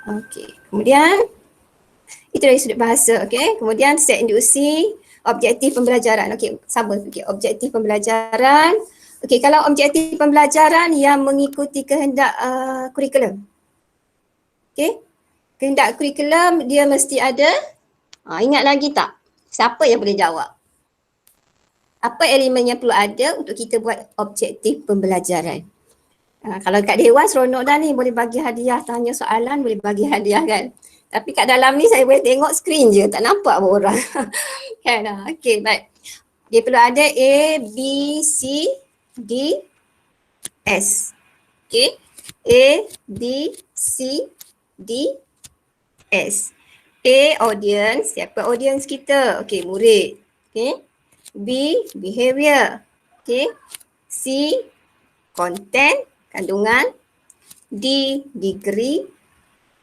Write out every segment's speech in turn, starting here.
Okey, kemudian itu dari sudut bahasa, okey. Kemudian set induksi, objektif pembelajaran. Okey, sama. Okey, objektif pembelajaran. Okey, kalau objektif pembelajaran yang mengikuti kehendak kurikulum. Okey. Kehendak kurikulum dia mesti ada. Ingat lagi tak? Siapa yang boleh jawab? Apa elemen yang perlu ada untuk kita buat objektif pembelajaran? Kalau kat Dewan seronok dah ni, boleh bagi hadiah, tanya soalan boleh bagi hadiah kan. Tapi kat dalam ni saya boleh tengok skrin je, tak nampak pun orang. Kan? Okey, baik. Dia perlu ada A, B, C, D, S. Okey. A, B, C, D, S. A, audience. Siapa audience kita? Okey, murid. Okey. B, behavior. Okey. C, content, kandungan. D, degree.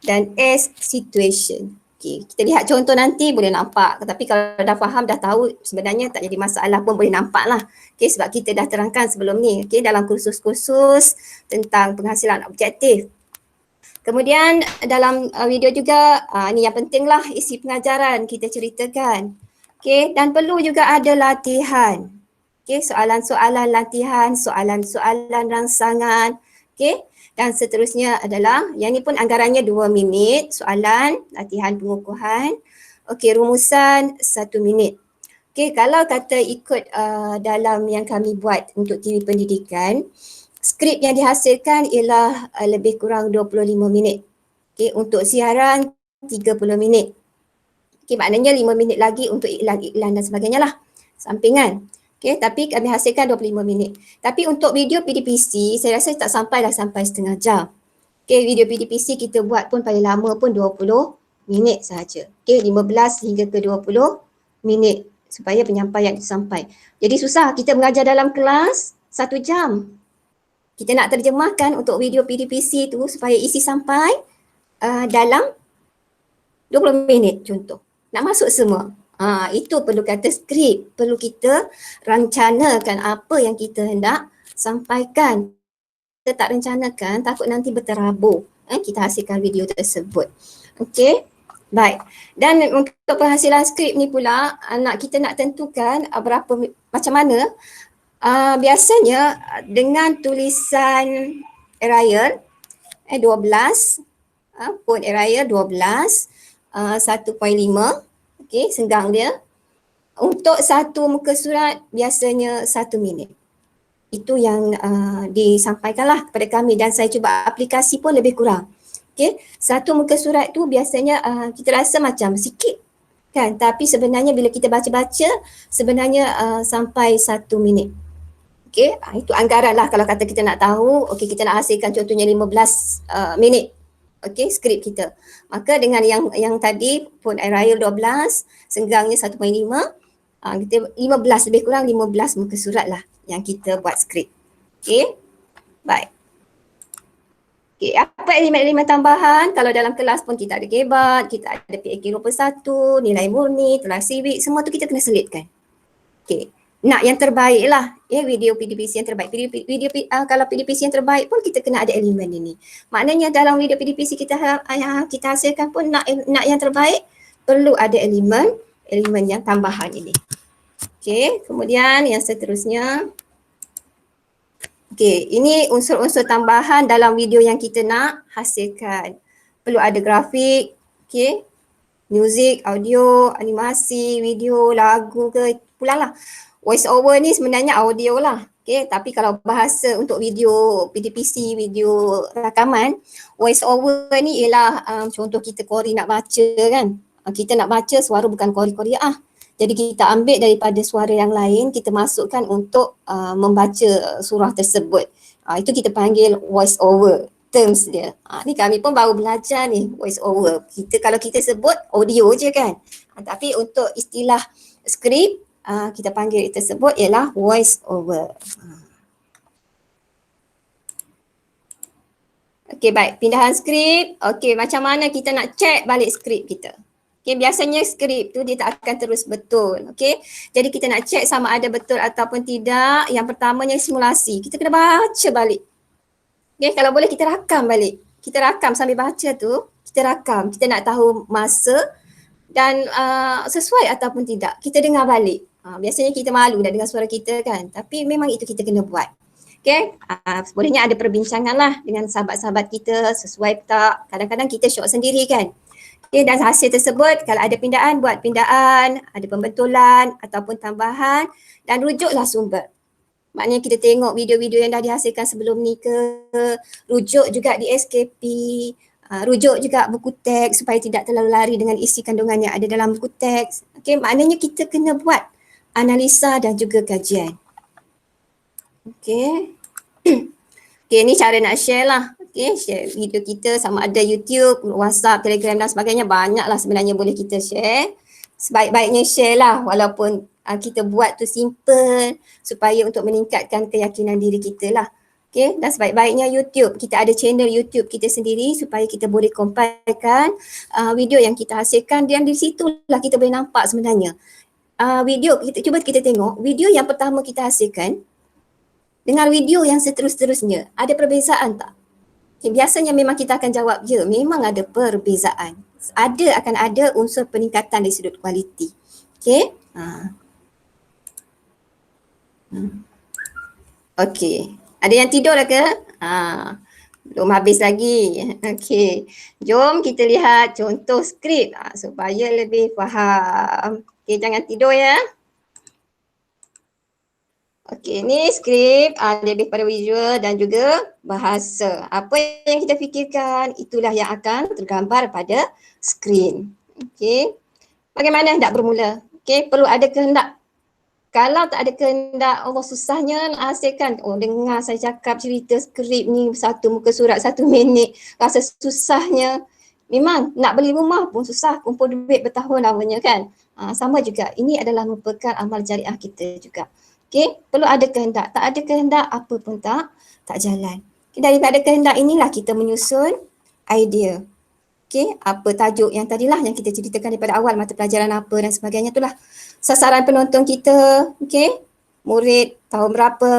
Dan S, situation. Okay, kita lihat contoh nanti boleh nampak. Tapi kalau dah faham, dah tahu, sebenarnya tak jadi masalah pun boleh nampak lah. Okay, sebab kita dah terangkan sebelum ni. Okay, dalam kursus-kursus tentang penghasilan objektif. Kemudian dalam video juga, ni yang penting lah isi pengajaran kita ceritakan. Okay, dan perlu juga ada latihan. Okay, soalan-soalan latihan, soalan-soalan rangsangan. Okay, dan seterusnya adalah, yang ni pun anggarannya 2 minit, soalan, latihan pengukuhan. Okey, rumusan 1 minit. Okey, kalau kata ikut dalam yang kami buat untuk TV pendidikan, skrip yang dihasilkan ialah lebih kurang 25 minit. Okey, untuk siaran 30 minit. Okey, maknanya 5 minit lagi untuk iklan-iklan dan sebagainya lah, sampingan. Okay, tapi kami hasilkan 25 minit. Tapi untuk video PDPC, saya rasa tak sampai setengah jam. Okay, video PDPC kita buat pun paling lama pun 20 minit sahaja. Okay, 15 hingga ke 20 minit supaya penyampaian itu sampai. Jadi susah kita mengajar dalam kelas 1 jam. Kita nak terjemahkan untuk video PDPC tu supaya isi sampai dalam 20 minit contoh. Nak masuk semua. Itu perlu kata skrip, perlu kita rencanakan apa yang kita hendak sampaikan. Kita tak rencanakan, takut nanti berterabur kita hasilkan video tersebut. Okey, baik. Dan untuk penghasilan skrip ni pula, kita nak tentukan berapa, macam mana. Biasanya dengan tulisan Arial 12, font Arial 12, 1.5, okey, senggang dia. Untuk satu muka surat biasanya 1 minit. Itu yang disampaikanlah kepada kami dan saya cuba aplikasi pun lebih kurang. Okey, satu muka surat tu biasanya kita rasa macam sikit kan, tapi sebenarnya bila kita baca-baca sebenarnya sampai 1 minit. Okey, itu anggaran lah kalau kata kita nak tahu, okey kita nak hasilkan contohnya 15 minit. Okey, skrip kita. Maka dengan yang tadi pun Arial 12, senggangnya 1.5, kita 15, lebih kurang 15 muka surat lah yang kita buat skrip. Okey, baik. Okey, apa elemen-elemen tambahan? Kalau dalam kelas pun kita ada gebat, kita ada PAK 21, nilai murni, tular civic, semua tu kita kena selitkan. Okey, nak yang terbaik lah, video PDPC yang terbaik. Kalau PDPC yang terbaik pun kita kena ada elemen ini. Maknanya dalam video PDPC kita hasilkan pun nak yang terbaik, perlu ada elemen yang tambahan ini. Okey, kemudian yang seterusnya. Okey, ini unsur-unsur tambahan dalam video yang kita nak hasilkan. Perlu ada grafik, okey, muzik, audio, animasi, video, lagu ke, pulang lah. Voice over ni sebenarnya audio lah. Okay, tapi kalau bahasa untuk video PDPC, video rakaman, voice over ni ialah contoh kita Qori nak baca kan. Kita nak baca suara bukan Qori Jadi kita ambil daripada suara yang lain, kita masukkan untuk membaca surah tersebut. Itu kita panggil voice over, terms dia. Ni kami pun baru belajar ni voice over. Kalau kita sebut audio je kan. Tapi untuk istilah skrip, kita panggil tersebut ialah voice over. Okey, baik. Pindahan skrip. Okey, macam mana kita nak check balik skrip kita? Okey, biasanya skrip tu dia tak akan terus betul. Okey, jadi kita nak check sama ada betul ataupun tidak. Yang pertamanya simulasi. Kita kena baca balik. Okey, kalau boleh kita rakam balik. kita rakam sambil baca tu, kita rakam, kita nak tahu masa dan sesuai ataupun tidak, kita dengar balik. Biasanya kita malu nak dengar suara kita kan, tapi memang itu kita kena buat. Okay, bolehnya ada perbincangan lah dengan sahabat-sahabat kita, sesuai tak, kadang-kadang kita syok sendiri kan. Okay, dan hasil tersebut kalau ada pindaan, buat pindaan, ada pembetulan ataupun tambahan dan rujuklah sumber. Maknanya kita tengok video-video yang dah dihasilkan sebelum ni ke, rujuk juga di SKP, rujuk juga buku teks supaya tidak terlalu lari dengan isi kandungan yang ada dalam buku teks. Okay, maknanya kita kena buat analisa dan juga kajian. Okay. Okay, ni cara nak share lah. Okay, share video kita sama ada YouTube, WhatsApp, Telegram dan sebagainya. Banyak lah sebenarnya boleh kita share. Sebaik-baiknya share lah walaupun kita buat tu simple supaya untuk meningkatkan keyakinan diri kita lah. Okay, dan sebaik-baiknya YouTube. Kita ada channel YouTube kita sendiri supaya kita boleh compilekan video yang kita hasilkan dan di situlah kita boleh nampak sebenarnya. Video, cuba kita tengok video yang pertama kita hasilkan dengan video yang seterus-terusnya, ada perbezaan tak? Okay, biasanya memang kita akan jawab, ya memang ada perbezaan. Akan ada unsur peningkatan dari sudut kualiti. Okay. Okay. Ada yang tidur lah ke? Belum habis lagi. Okay. Jom kita lihat contoh skrip supaya lebih faham. Okay, jangan tidur ya. Okey, ni skrip lebih pada visual dan juga bahasa. Apa yang kita fikirkan, itulah yang akan tergambar pada skrin. Okey, bagaimana hendak bermula? Okey, perlu ada kehendak. Kalau tak ada kehendak, Allah susahnya nak hasilkan. Oh, dengar saya cakap cerita skrip ni satu muka surat 1 minit. Rasa susahnya. Memang nak beli rumah pun susah, kumpul duit bertahun lamanya kan. Sama juga, ini adalah merupakan amal jariah kita juga. Okay, perlu ada kehendak. Tak ada kehendak, apa pun tak jalan. Okay, daripada kehendak inilah kita menyusun idea. Okay, apa tajuk yang tadilah yang kita ceritakan daripada awal, mata pelajaran apa dan sebagainya, itulah sasaran penonton kita. Okay, murid tahun berapa,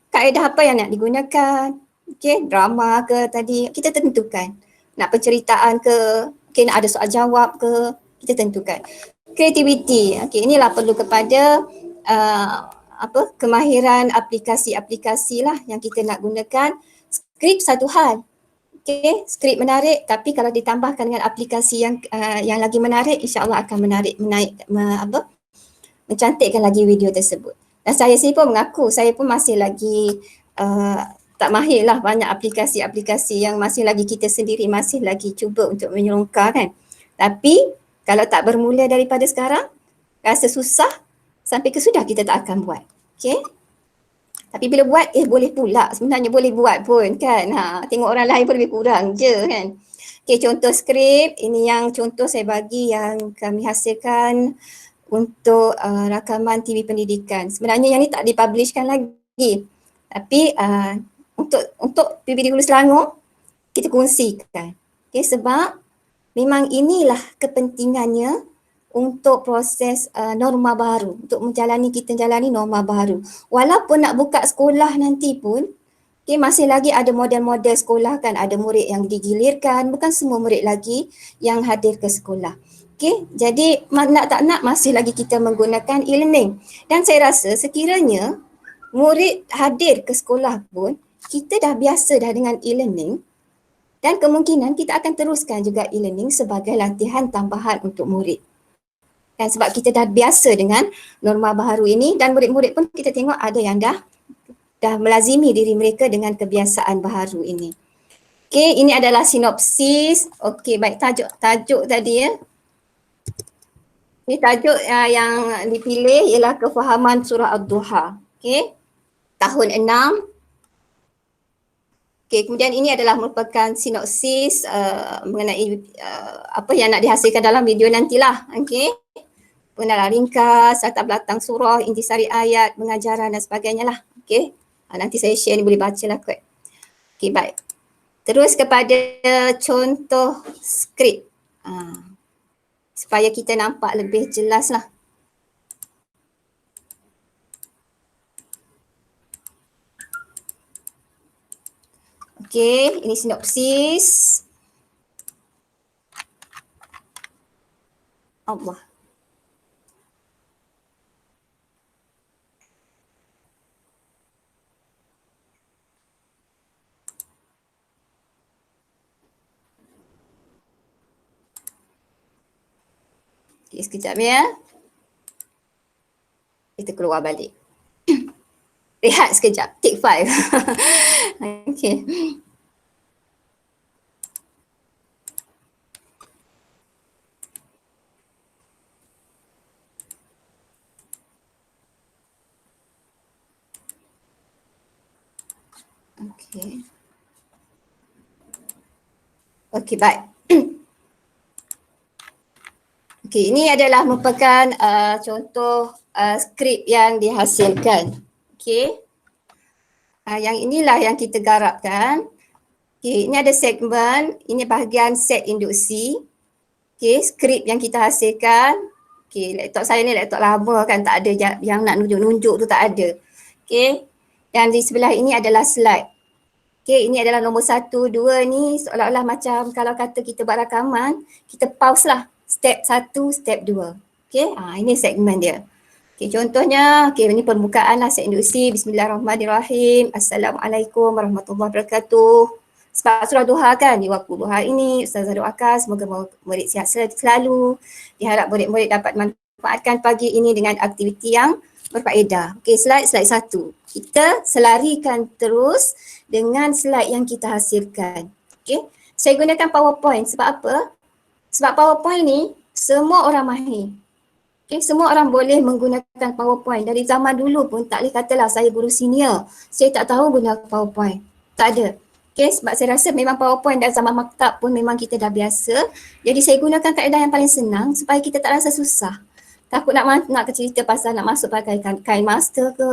kaedah apa yang nak digunakan. Okay, drama ke tadi, kita tentukan. Nak penceritaan ke, okay, nak ada soal jawab ke, kita tentukan. Kreativiti, okay, inilah perlu kepada kemahiran aplikasi-aplikasi lah yang kita nak gunakan. Skrip satu hal. Okay, skrip menarik, tapi kalau ditambahkan dengan aplikasi yang lagi menarik, insya-Allah akan mencantikkan lagi video tersebut. Dan saya sendiri pun mengaku, saya pun masih lagi tak mahir lah, banyak aplikasi-aplikasi yang masih lagi kita sendiri masih lagi cuba untuk menyelongkar kan. Tapi kalau tak bermula daripada sekarang, rasa susah, sampai ke sudah kita tak akan buat. Okay. Tapi bila buat, boleh pula. Sebenarnya boleh buat pun kan. Tengok orang lain pun lebih kurang je kan. Okay, contoh skrip. Ini yang contoh saya bagi yang kami hasilkan untuk rakaman TV pendidikan. Sebenarnya yang ni tak dipublishkan lagi. Tapi untuk PBD Hulu Selangor, kita kongsikan. Okay, sebab memang inilah kepentingannya untuk proses norma baru, untuk kita jalani norma baru. Walaupun nak buka sekolah nanti pun, okay, masih lagi ada model-model sekolah kan, ada murid yang digilirkan, bukan semua murid lagi yang hadir ke sekolah. Okay, jadi nak tak nak masih lagi kita menggunakan e-learning. Dan saya rasa sekiranya murid hadir ke sekolah pun, kita dah biasa dah dengan e-learning, dan kemungkinan kita akan teruskan juga e-learning sebagai latihan tambahan untuk murid. Dan sebab kita dah biasa dengan norma baharu ini, dan murid-murid pun kita tengok ada yang dah melazimi diri mereka dengan kebiasaan baharu ini. Okey, ini adalah sinopsis. Okey, baik, tajuk tadi ya. Ini tajuk yang dipilih ialah kefahaman surah Ad-Duha. Okey, tahun 6. Okey, kemudian ini adalah merupakan sinopsis mengenai apa yang nak dihasilkan dalam video nantilah. Okey. Pengenalan ringkas, latar belakang surah, intisari ayat, pengajaran dan sebagainya lah. Okey. Nanti saya share ni boleh baca lah kot. Okey, baik. Terus kepada contoh skrip. Supaya kita nampak lebih jelas lah. Okey, ini sinopsis. Allah. Okay, sekejap ya. Kita keluar balik. Rehat sekejap. Take 5. Okey. Okey. Okey, baik. Okey, ini adalah merupakan contoh skrip yang dihasilkan. Okey. Yang inilah yang kita garapkan. Okey, ini ada segmen, ini bahagian set induksi. Okey, skrip yang kita hasilkan. Okey, laptop saya ni laptop lama kan, tak ada yang nak nunjuk-nunjuk tu, tak ada. Okey, dan di sebelah ini adalah slide. Okey, ini adalah nombor 1, 2 ni seolah-olah macam kalau kata kita buat rakaman, kita pause lah. Step 1, step 2. Okey, ini segmen dia. Okey, contohnya, okey, ini permukaan lah set induksi. Bismillahirrahmanirrahim. Assalamualaikum warahmatullahi wabarakatuh. Sebab surah duha kan, di waktu duha ini Ustazah doakan semoga murid sihat selalu. Diharap murid-murid dapat manfaatkan pagi ini dengan aktiviti yang berfaedah. Okey, slide 1. Kita selarikan terus dengan slide yang kita hasilkan. Okey, saya gunakan PowerPoint sebab apa? Sebab PowerPoint ni semua orang mahir. Okay, semua orang boleh menggunakan PowerPoint. Dari zaman dulu pun tak boleh katalah saya guru senior, saya tak tahu guna PowerPoint. Tak ada. Okay, sebab saya rasa memang PowerPoint dan zaman maktab pun memang kita dah biasa. Jadi saya gunakan kaedah yang paling senang supaya kita tak rasa susah. Takut nak cerita pasal nak masuk pakai kain master ke,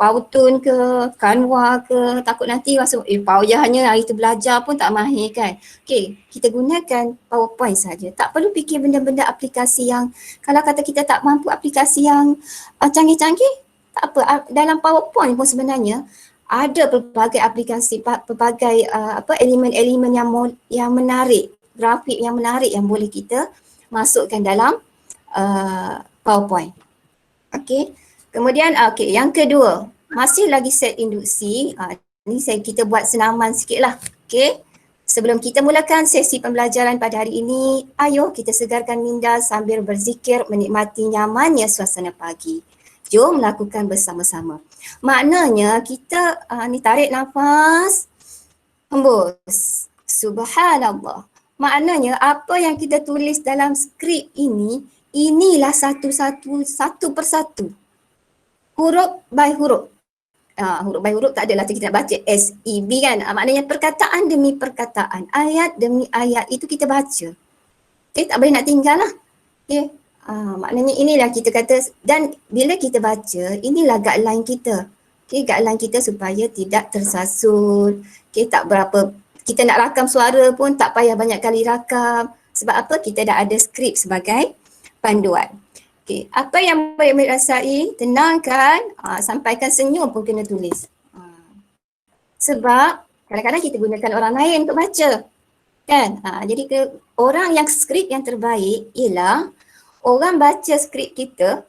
Powtoon ke, Canva ke, takut nanti masuk payahnya hari tu belajar pun tak mahir kan. Okay, kita gunakan PowerPoint saja. Tak perlu fikir benda-benda aplikasi yang, kalau kata kita tak mampu aplikasi yang canggih-canggih, tak apa. Dalam PowerPoint pun sebenarnya ada pelbagai aplikasi, pelbagai elemen-elemen yang menarik, grafik yang menarik yang boleh kita masukkan dalam PowerPoint. Okey. Kemudian yang kedua, masih lagi set induksi. Ni kita buat senaman sikitlah. Okey. Sebelum kita mulakan sesi pembelajaran pada hari ini, ayo kita segarkan minda sambil berzikir menikmati nyamannya suasana pagi. Jom lakukan bersama-sama. Maknanya kita ni tarik nafas, hembus. Subhanallah. Maknanya apa yang kita tulis dalam skrip ini, inilah satu persatu. Huruf by huruf. Huruf by huruf tak adalah kita nak baca SEB kan. Maknanya perkataan demi perkataan, ayat demi ayat itu kita baca. Okay, tak boleh nak tinggal lah. Okay. Maknanya inilah kita kata, dan bila kita baca, inilah guideline kita. Okay, guideline kita supaya tidak tersasul. Okay, tak berapa, kita nak rakam suara pun tak payah banyak kali rakam. Sebab apa? Kita dah ada skrip sebagai panduan. Okay, apa yang murid-murid rasai, tenangkan, sampaikan senyum pun kena tulis. Sebab kadang-kadang kita gunakan orang lain untuk baca. Kan? Jadi orang yang skrip yang terbaik ialah orang baca skrip kita,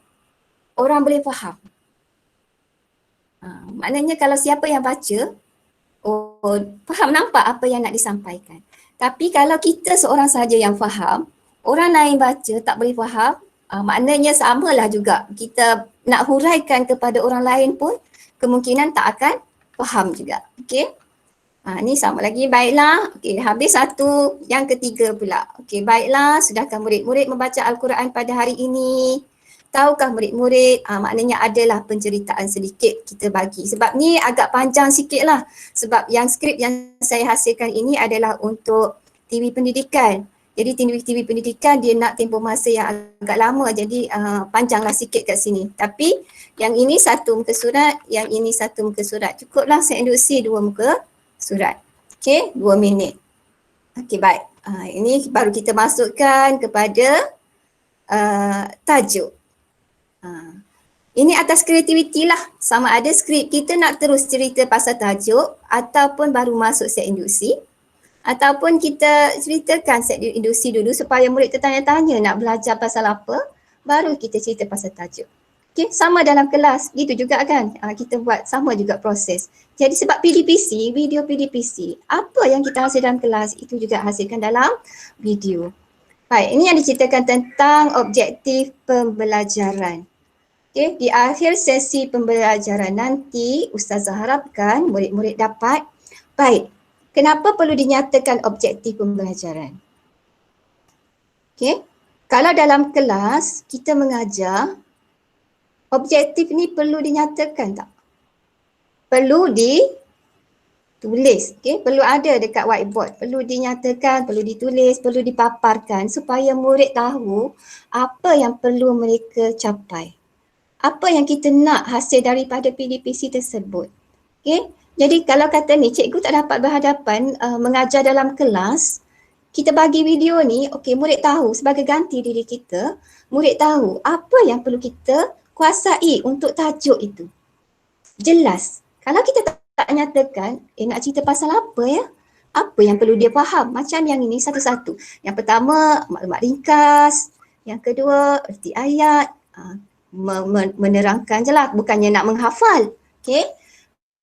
orang boleh faham. Maknanya kalau siapa yang baca, faham, nampak apa yang nak disampaikan. Tapi kalau kita seorang sahaja yang faham, orang lain baca tak boleh faham, maknanya samalah juga. Kita nak huraikan kepada orang lain pun kemungkinan tak akan faham juga. Okey. Ni sama lagi, baiklah. Okey, habis satu, yang ketiga pula. Okey, baiklah, sudahkah murid-murid membaca Al-Quran pada hari ini? Tahukah murid-murid, maknanya adalah penceritaan sedikit kita bagi. Sebab ni agak panjang sikit lah. Sebab yang skrip yang saya hasilkan ini adalah untuk TV pendidikan. Jadi TV pendidikan dia nak tempoh masa yang agak lama, jadi panjanglah sikit kat sini. Tapi yang ini satu muka surat, yang ini satu muka surat. Cukuplah saya induksi 2 muka surat. Okey, 2 minit. Okey, baik. Ini baru kita masukkan kepada tajuk. Ini atas kreativiti lah. Sama ada skrip kita nak terus cerita pasal tajuk ataupun baru masuk set induksi. Ataupun kita ceritakan set induksi dulu supaya murid tertanya-tanya nak belajar pasal apa. Baru kita cerita pasal tajuk. Okay, sama dalam kelas. Gitu juga kan. Kita buat sama juga proses. Jadi sebab PDPC, video PDPC, apa yang kita hasil dalam kelas itu juga hasilkan dalam video. Baik, ini yang diceritakan tentang objektif pembelajaran. Okay, di akhir sesi pembelajaran nanti, Ustazah harapkan murid-murid dapat, baik, kenapa perlu dinyatakan objektif pembelajaran? Okay, kalau dalam kelas kita mengajar, objektif ni perlu dinyatakan tak? Perlu ditulis, okay? Perlu ada dekat whiteboard, perlu dinyatakan, perlu ditulis, perlu dipaparkan supaya murid tahu apa yang perlu mereka capai. Apa yang kita nak hasil daripada PDPC tersebut. Okay? Jadi kalau kata ni cikgu tak dapat berhadapan mengajar dalam kelas, kita bagi video ni, okay, murid tahu sebagai ganti diri kita, murid tahu apa yang perlu kita kuasai untuk tajuk itu. Jelas. Kalau kita tak nyatakan, nak cerita pasal apa ya? Apa yang perlu dia faham? Macam yang ini satu-satu. Yang pertama, maklumat ringkas. Yang kedua, erti ayat. Menerangkan je lah, bukannya nak menghafal. Okay.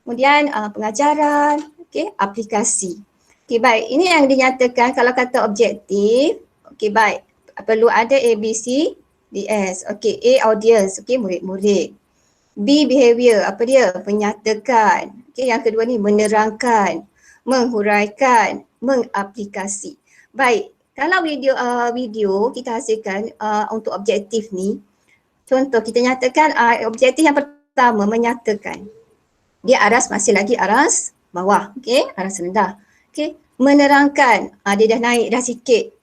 Kemudian pengajaran, okay, aplikasi. Okay, baik. Ini yang dinyatakan kalau kata objektif. Okay, baik. Perlu ada A, B, C, D, S. Okay, A, audience. Okay, murid-murid. B, behavior. Apa dia? Menyatakan. Okay, yang kedua ni menerangkan, menghuraikan, mengaplikasi. Baik. Kalau video kita hasilkan untuk objektif ni, contoh kita nyatakan objektif yang pertama menyatakan. Dia aras masih lagi aras bawah, okey, aras rendah. Okey, menerangkan, dia dah naik dah sikit.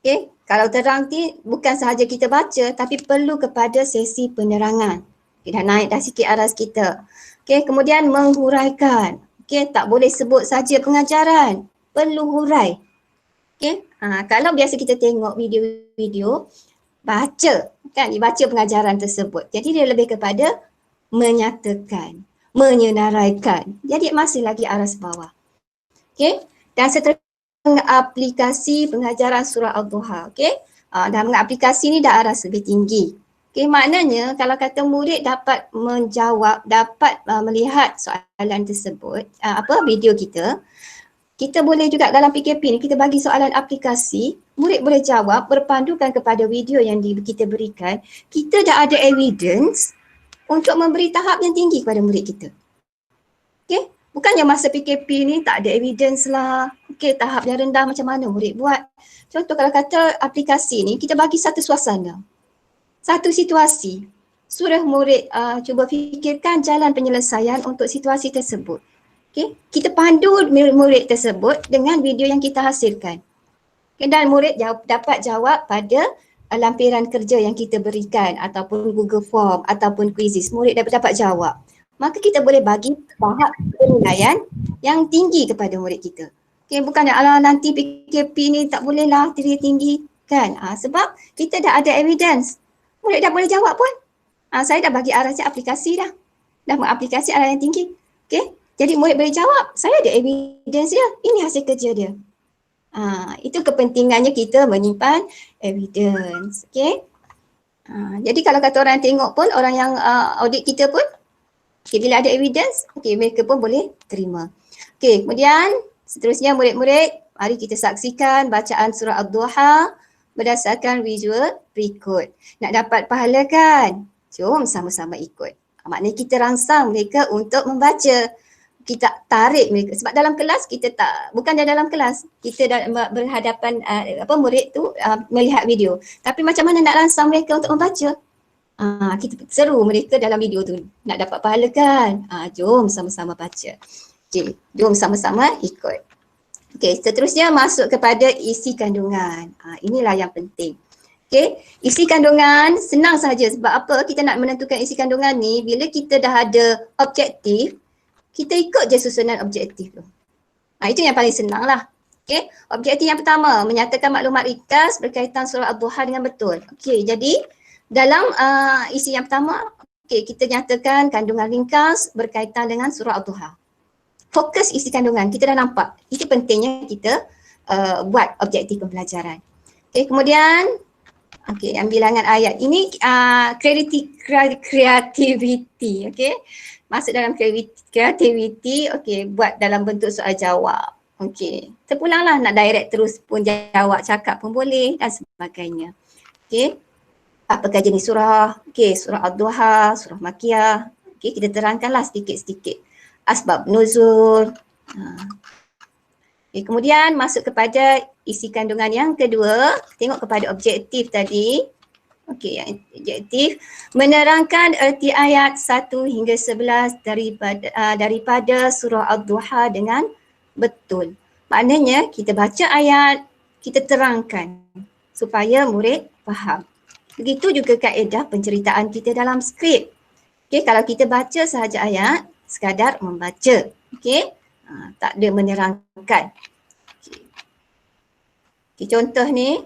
Okey, kalau terang ni bukan sahaja kita baca tapi perlu kepada sesi penerangan. Okay, dah naik dah sikit aras kita. Okey, kemudian menghuraikan. Okey, tak boleh sebut saja pengajaran, perlu hurai. Okey, kalau biasa kita tengok video-video baca, kan, dibaca pengajaran tersebut. Jadi dia lebih kepada menyatakan, menyenaraikan. Jadi masih lagi aras bawah. Okey, dan seterusnya aplikasi pengajaran surah Al-Duha. Okey, dan aplikasi ni dah aras lebih tinggi. Okey, maknanya kalau kata murid dapat menjawab, dapat melihat soalan tersebut, video kita, kita boleh juga dalam PKP ni kita bagi soalan aplikasi, murid boleh jawab berpandukan kepada video yang kita berikan. Kita dah ada evidence untuk memberi tahap yang tinggi kepada murid kita. Okay? Bukannya masa PKP ni tak ada evidence lah. Okay, tahap yang rendah macam mana murid buat. Contoh kalau kata aplikasi ni kita bagi satu suasana, satu situasi. Suruh murid cuba fikirkan jalan penyelesaian untuk situasi tersebut. Okay. Kita pandu murid tersebut dengan video yang kita hasilkan. Okay. Dan murid dapat jawab pada lampiran kerja yang kita berikan ataupun Google Form ataupun quizzes. Murid dapat jawab. Maka kita boleh bagi tahap penilaian yang tinggi kepada murid kita. Okay. Bukannya nanti PKP ni tak boleh lah tinggi kan. Sebab kita dah ada evidence. Murid dah boleh jawab pun. Saya dah bagi arahnya aplikasi dah. Dah mengaplikasi arah yang tinggi. Okay. Jadi murid boleh jawab, saya ada evidence dia, ini hasil kerja dia. Itu kepentingannya kita menyimpan evidence. Okay. Jadi kalau kata orang tengok pun, orang yang audit kita pun, okay, bila ada evidence, okay, mereka pun boleh terima. Okay, kemudian seterusnya murid-murid, mari kita saksikan bacaan surah Ad-Duha berdasarkan visual berikut. Nak dapat pahala kan? Jom sama-sama ikut. Maknanya kita rangsang mereka untuk membaca. Kita tarik mereka sebab dalam kelas kita tak, bukan dalam kelas kita berhadapan murid tu melihat video, tapi macam mana nak rangsang mereka untuk membaca. Kita seru mereka dalam video tu, nak dapat pahala kan. Jom sama-sama baca. Okay, jom sama-sama ikut. Okay, seterusnya masuk kepada isi kandungan. Inilah yang penting. Okay, isi kandungan senang saja. Sebab apa kita nak menentukan isi kandungan ni, bila kita dah ada objektif, kita ikut je susunan objektif tu. Itu yang paling senang lah. Okay. Objektif yang pertama, menyatakan maklumat ringkas berkaitan surah Ad-Duha dengan betul. Okay, jadi dalam isi yang pertama, okey, kita nyatakan kandungan ringkas berkaitan dengan surah Ad-Duha. Fokus isi kandungan, kita dah nampak. Itu pentingnya kita buat objektif pembelajaran. Okey, kemudian bilangan ayat. Ini kreativiti, okey. Masuk dalam kreativiti, okey, buat dalam bentuk soal jawab. Okey, terpulanglah nak direct terus pun jawab, cakap pun boleh dan sebagainya. Okey. Apakah jenis surah? Okey, surah Ad-Duha, surah Makkiyah. Okey, kita terangkanlah sedikit-sedikit. Asbab nuzul. Okay, kemudian masuk kepada isi kandungan yang kedua, tengok kepada objektif tadi. Okey, yang objektif menerangkan erti ayat 1 hingga 11 daripada surah Ad-Duha dengan betul. Maknanya kita baca ayat, kita terangkan supaya murid faham. Begitu juga kaedah penceritaan kita dalam skrip. Okey, kalau kita baca sahaja ayat, sekadar membaca. Okey, tak ada menerangkan. Okay, contoh ni,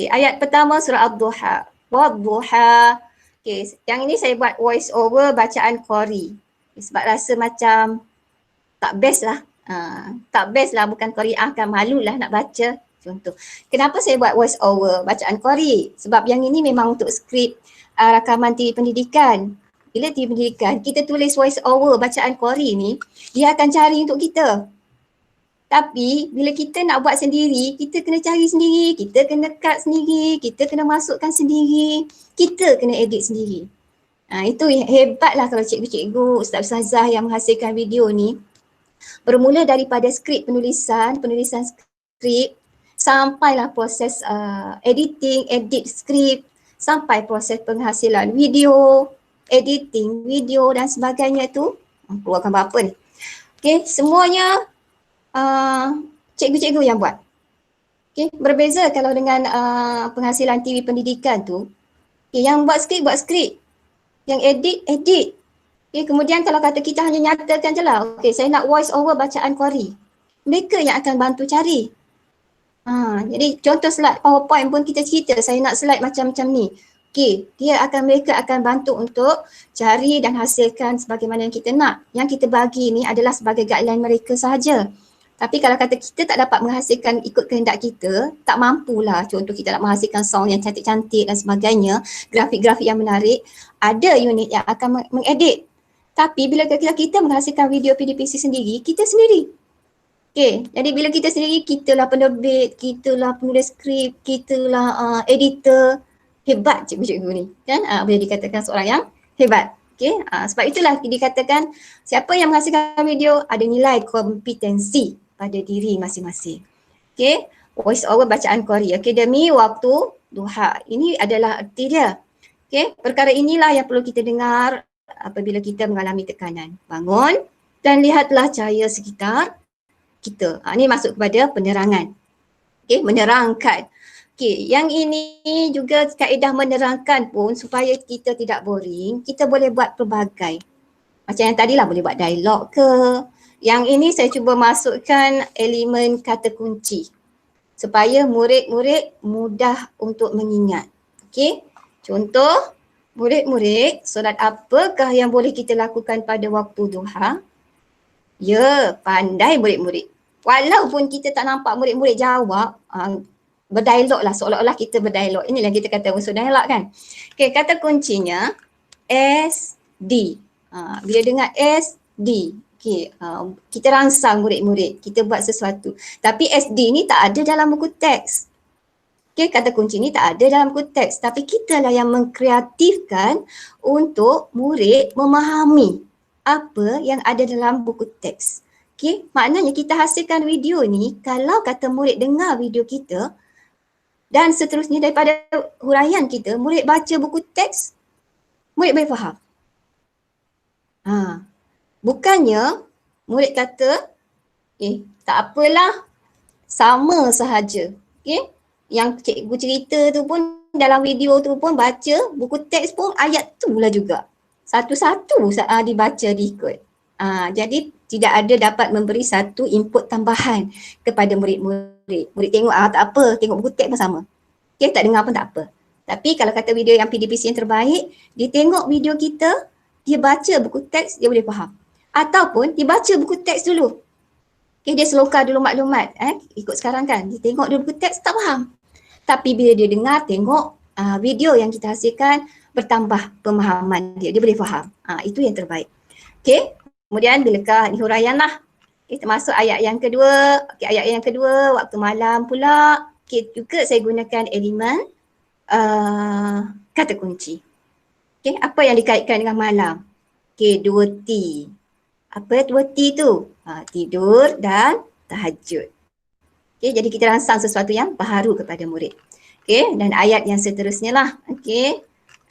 ayat pertama surah Ad-Duha. Wad-Duha. Okay, yang ini saya buat voice over bacaan Qori. Sebab rasa macam tak best lah. Tak best lah, bukan Qori'ah kan, malu lah nak baca. Contoh. Kenapa saya buat voice over bacaan Qori? Sebab yang ini memang untuk skrip rakaman TV pendidikan. Bila TV pendidikan, kita tulis voice over bacaan Qori ni, dia akan cari untuk kita. Tapi bila kita nak buat sendiri, kita kena cari sendiri, kita kena cut sendiri, kita kena masukkan sendiri, kita kena edit sendiri. Itu hebatlah kalau cikgu-cikgu, ustaz-ustazah yang menghasilkan video ni. Bermula daripada skrip penulisan skrip, sampailah proses editing, edit skrip, sampai proses penghasilan video, editing video dan sebagainya tu. Keluarkan berapa ni? Okay, semuanya cikgu-cikgu yang buat. Okay, berbeza kalau dengan penghasilan TV pendidikan tu. Okay, yang buat skrip, yang edit. Okay, kemudian kalau kata kita hanya nyatakan je lah, okay, saya nak voice over bacaan Qori. Mereka yang akan bantu cari. Jadi contoh slide PowerPoint pun kita cerita, saya nak slide macam-macam ni. Okay, mereka akan bantu untuk cari dan hasilkan sebagaimana yang kita nak. Yang kita bagi ni adalah sebagai guideline mereka sahaja. Tapi kalau kata kita tak dapat menghasilkan ikut kehendak kita, tak mampulah. Contoh kita nak menghasilkan sound yang cantik-cantik dan sebagainya, grafik-grafik yang menarik, ada unit yang akan mengedit. Tapi bila kita menghasilkan video PDPC sendiri, kita sendiri. Okay, jadi bila kita sendiri, kitalah penerbit, kitalah penulis skrip, kitalah editor. Hebat cikgu-cikgu ni, kan? Boleh dikatakan seorang yang hebat. Okay, sebab itulah dikatakan siapa yang menghasilkan video ada nilai kompetensi pada diri masing-masing. Okay, voice over bacaan Qori. Okay, demi waktu duha. Ini adalah arti dia. Okay, perkara inilah yang perlu kita dengar apabila kita mengalami tekanan. Bangun dan lihatlah cahaya sekitar kita. Ini masuk kepada penerangan. Okay, menerangkan. Okay, yang ini juga kaedah menerangkan pun supaya kita tidak boring, kita boleh buat pelbagai. Macam yang tadilah boleh buat dialog ke. Yang ini saya cuba masukkan elemen kata kunci supaya murid-murid mudah untuk mengingat. Okey, contoh murid-murid, solat apakah yang boleh kita lakukan pada waktu duha? Ya, pandai murid-murid. Walaupun kita tak nampak murid-murid jawab, berdialog lah, seolah-olah kita berdialog. Inilah kita kata unsur dialog kan. Okey, kata kuncinya SD. Bila dengar SD, okay, kita rangsang murid-murid, kita buat sesuatu. Tapi SD ni tak ada dalam buku teks. Okay, kata kunci ni tak ada dalam buku teks. Tapi kita lah yang mengkreatifkan untuk murid memahami apa yang ada dalam buku teks. Okay, maknanya kita hasilkan video ni, kalau kata murid dengar video kita dan seterusnya daripada huraian kita, murid baca buku teks, murid boleh faham. Bukannya murid kata, tak apalah, sama sahaja. Okay? Yang cikgu cerita tu pun, dalam video tu pun baca, buku teks pun ayat tu lah juga. Satu-satu dibaca, diikut. Jadi tidak ada dapat memberi satu input tambahan kepada murid-murid. Murid tengok, tak apa, tengok buku teks pun sama. Okay, tak dengar pun tak apa. Tapi kalau kata video yang PDPC yang terbaik, dia tengok video kita, dia baca buku teks, dia boleh faham. Ataupun dia baca buku teks dulu. Okay, dia selokar dulu maklumat. Ikut sekarang kan, dia tengok dulu buku teks, tak faham. Tapi bila dia dengar, tengok video yang kita hasilkan, bertambah pemahaman dia, dia boleh faham. Itu yang terbaik. Okay, kemudian bilakah, ni huraian lah. Kita masuk ayat yang kedua. Okay, ayat yang kedua, waktu malam pula. Okay, juga saya gunakan elemen kata kunci. Okay, apa yang dikaitkan dengan malam? Okay, 2T. Apa 2T tu? Tidur dan tahajud. Okay, jadi kita rangsang sesuatu yang baharu kepada murid. Okay, dan ayat yang seterusnya lah. Okay,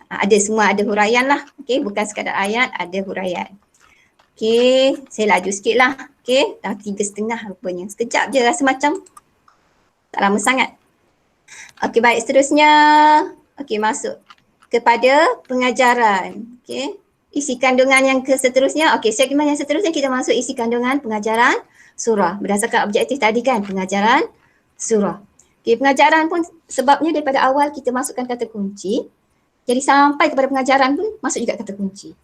ada semua, ada huraian lah. Okay, bukan sekadar ayat, ada huraian. Okay, saya laju sikit lah. Okay, dah 3.30 rupanya. Sekejap je rasa macam tak lama sangat. Okay, baik, seterusnya. Okay, masuk kepada pengajaran. Okay, isi kandungan yang seterusnya. Okay, segmen yang seterusnya kita masuk isi kandungan pengajaran surah. Berdasarkan objektif tadi kan, pengajaran surah. Okay, pengajaran pun sebabnya daripada awal kita masukkan kata kunci. Jadi sampai kepada pengajaran pun masuk juga kata kunci.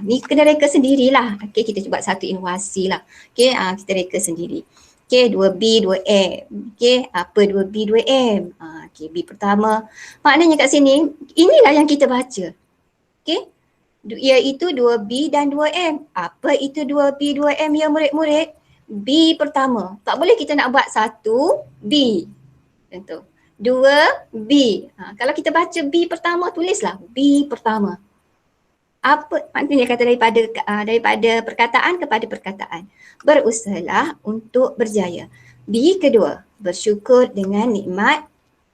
Ni kena reka sendirilah. Okay, kita buat satu inovasi lah. Okay, kita reka sendiri. Okay, 2B, 2M. Okay, apa 2B, 2M? Okay, B pertama. Maknanya kat sini, inilah yang kita baca. Okay, iaitu 2B dan 2M. Apa itu 2B, 2M ya murid-murid? B pertama. Tak boleh kita nak buat 1B. Tentu. 2B. Kalau kita baca B pertama, tulislah B pertama. Apa maknanya kata daripada perkataan kepada perkataan. Berusahalah untuk berjaya. B kedua, bersyukur dengan nikmat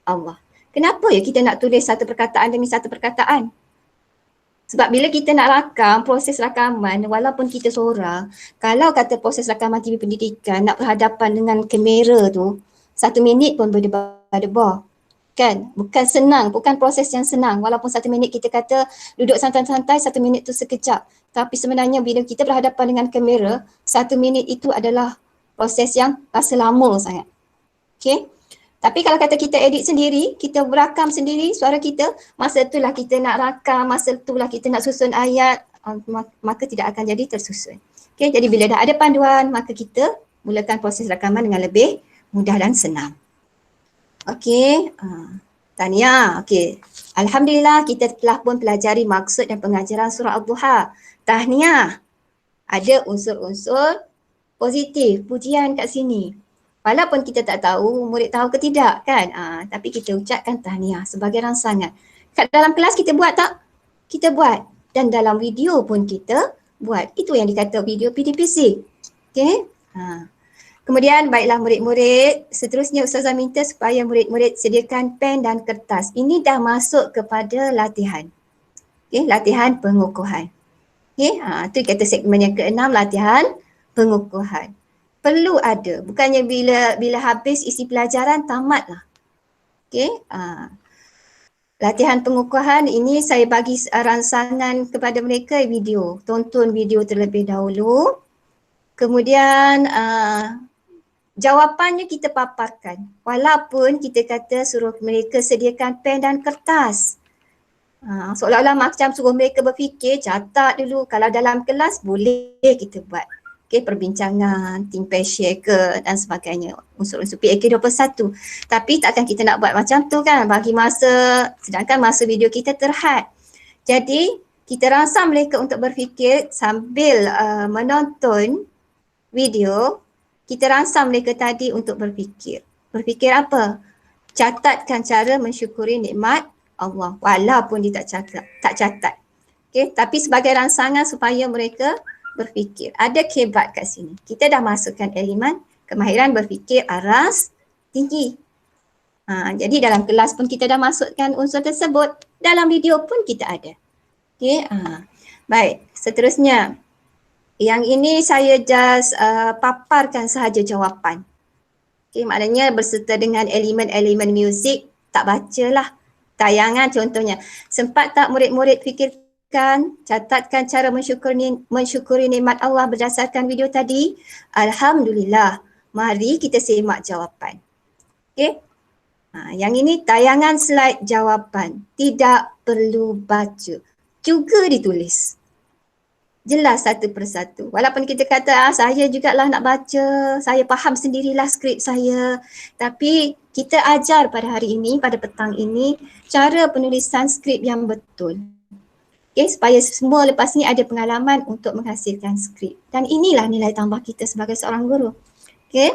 Allah. Kenapa ya kita nak tulis satu perkataan demi satu perkataan? Sebab bila kita nak rakam, proses rakaman, walaupun kita seorang, kalau kata proses rakaman TV pendidikan nak berhadapan dengan kamera tu, 1 minit pun berdebar-debar. Kan, bukan senang, bukan proses yang senang. Walaupun 1 minit kita kata duduk santai-santai, 1 minit tu sekejap. Tapi sebenarnya bila kita berhadapan dengan kamera, 1 minit itu adalah proses yang rasa lama sangat. Okay. Tapi kalau kata kita edit sendiri, kita berakam sendiri suara kita, masa itulah kita nak rakam, masa itulah kita nak susun ayat, maka tidak akan jadi tersusun. Okay, jadi bila dah ada panduan, maka kita mulakan proses rakaman dengan lebih mudah dan senang. Okey, tahniah. Okey, alhamdulillah kita telah pun pelajari maksud dan pengajaran surah Ad-Duha. Tahniah. Ada unsur-unsur positif, pujian kat sini. Walaupun kita tak tahu murid tahu ke tidak kan, tapi kita ucapkan tahniah sebagai rangsangan. Kat dalam kelas kita buat tak? Kita buat. Dan dalam video pun kita buat. Itu yang dikata video PDPC. Okey. Kemudian baiklah murid-murid, seterusnya Ustazah minta supaya murid-murid sediakan pen dan kertas. Ini dah masuk kepada latihan. Okay, latihan pengukuhan. Okay, itu kata segmen yang ke-6, latihan pengukuhan. Perlu ada, bukannya bila habis isi pelajaran tamatlah. Okay, latihan pengukuhan ini saya bagi rangsangan kepada mereka video. Tonton video terlebih dahulu. Kemudian jawapannya kita paparkan. Walaupun kita kata suruh mereka sediakan pen dan kertas. Seolah-olah macam suruh mereka berfikir, catat dulu. Kalau dalam kelas boleh kita buat. Okay, perbincangan, think share ke dan sebagainya. Unsur-unsur PAK21. Tapi takkan kita nak buat macam tu kan, bagi masa, sedangkan masa video kita terhad. Jadi kita rangsang mereka untuk berfikir sambil menonton video. Kita rangsang mereka tadi untuk berfikir. Berfikir apa? Catatkan cara mensyukuri nikmat Allah walaupun dia tak catat. Okay, tapi sebagai rangsangan supaya mereka berfikir. Ada kebat kat sini. Kita dah masukkan elemen kemahiran berfikir aras tinggi. Jadi dalam kelas pun kita dah masukkan unsur tersebut. Dalam video pun kita ada. Okay, baik, seterusnya. Yang ini saya just paparkan sahaja jawapan. Okay, maknanya berserta dengan elemen-elemen muzik, tak bacalah. Tayangan contohnya. Sempat tak murid-murid fikirkan, catatkan cara mensyukuri nikmat Allah berdasarkan video tadi? Alhamdulillah. Mari kita semak jawapan. Okay. Yang ini tayangan slide jawapan. Tidak perlu baca. Juga ditulis. jelas satu persatu. Walaupun kita kata saya jugalah nak baca, saya faham sendirilah skrip saya. Tapi kita ajar pada hari ini, pada petang ini, cara penulisan skrip yang betul. Okay, supaya semua lepas ni ada pengalaman untuk menghasilkan skrip. Dan inilah nilai tambah kita sebagai seorang guru. Okay.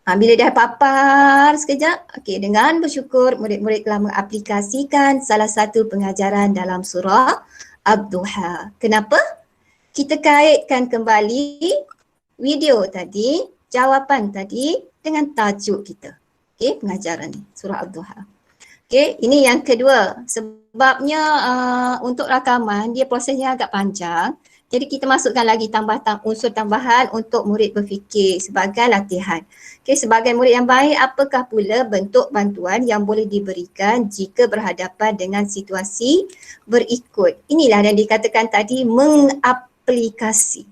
Bila dah papar sekejap, okay, dengan bersyukur murid-murid telah mengaplikasikan salah satu pengajaran dalam surah Ad-Duha. Kenapa? Kita kaitkan kembali video tadi, jawapan tadi dengan tajuk kita. Okay, pengajaran ni, surah Ad-Duha. Okay, ini yang kedua. Sebabnya untuk rakaman, dia prosesnya agak panjang. Jadi kita masukkan lagi unsur tambahan untuk murid berfikir sebagai latihan. Okay, sebagai murid yang baik, apakah pula bentuk bantuan yang boleh diberikan jika berhadapan dengan situasi berikut? Inilah yang dikatakan tadi, mengaplikasi.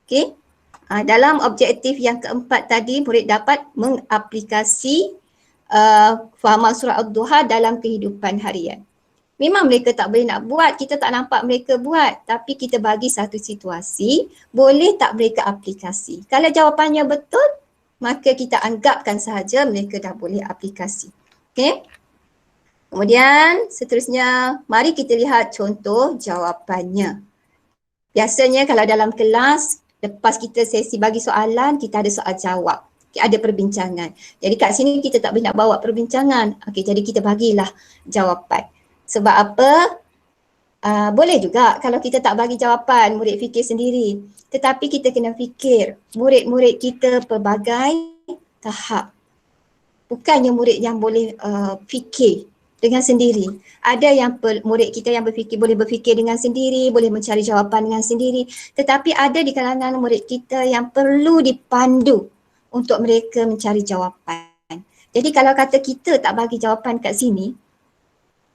Okay. Dalam objektif yang keempat tadi, murid dapat mengaplikasi fahaman surah Ad-Duha dalam kehidupan harian. Memang mereka tak boleh nak buat, kita tak nampak mereka buat, tapi kita bagi satu situasi, boleh tak mereka aplikasi. Kalau jawapannya betul, maka kita anggapkan sahaja mereka dah boleh aplikasi. Okay. Kemudian seterusnya, mari kita lihat contoh jawapannya. Biasanya kalau dalam kelas, lepas kita sesi bagi soalan, kita ada soal jawab. Okay, ada perbincangan. Jadi kat sini kita tak boleh nak bawa perbincangan. Okay, jadi kita bagilah jawapan. Sebab apa? Boleh juga kalau kita tak bagi jawapan, murid fikir sendiri. Tetapi kita kena fikir, murid-murid kita pelbagai tahap. Bukannya murid yang boleh fikir dengan sendiri. Ada yang murid kita yang boleh berfikir dengan sendiri, boleh mencari jawapan dengan sendiri. Tetapi ada di kalangan murid kita yang perlu dipandu untuk mereka mencari jawapan. Jadi kalau kata kita tak bagi jawapan kat sini,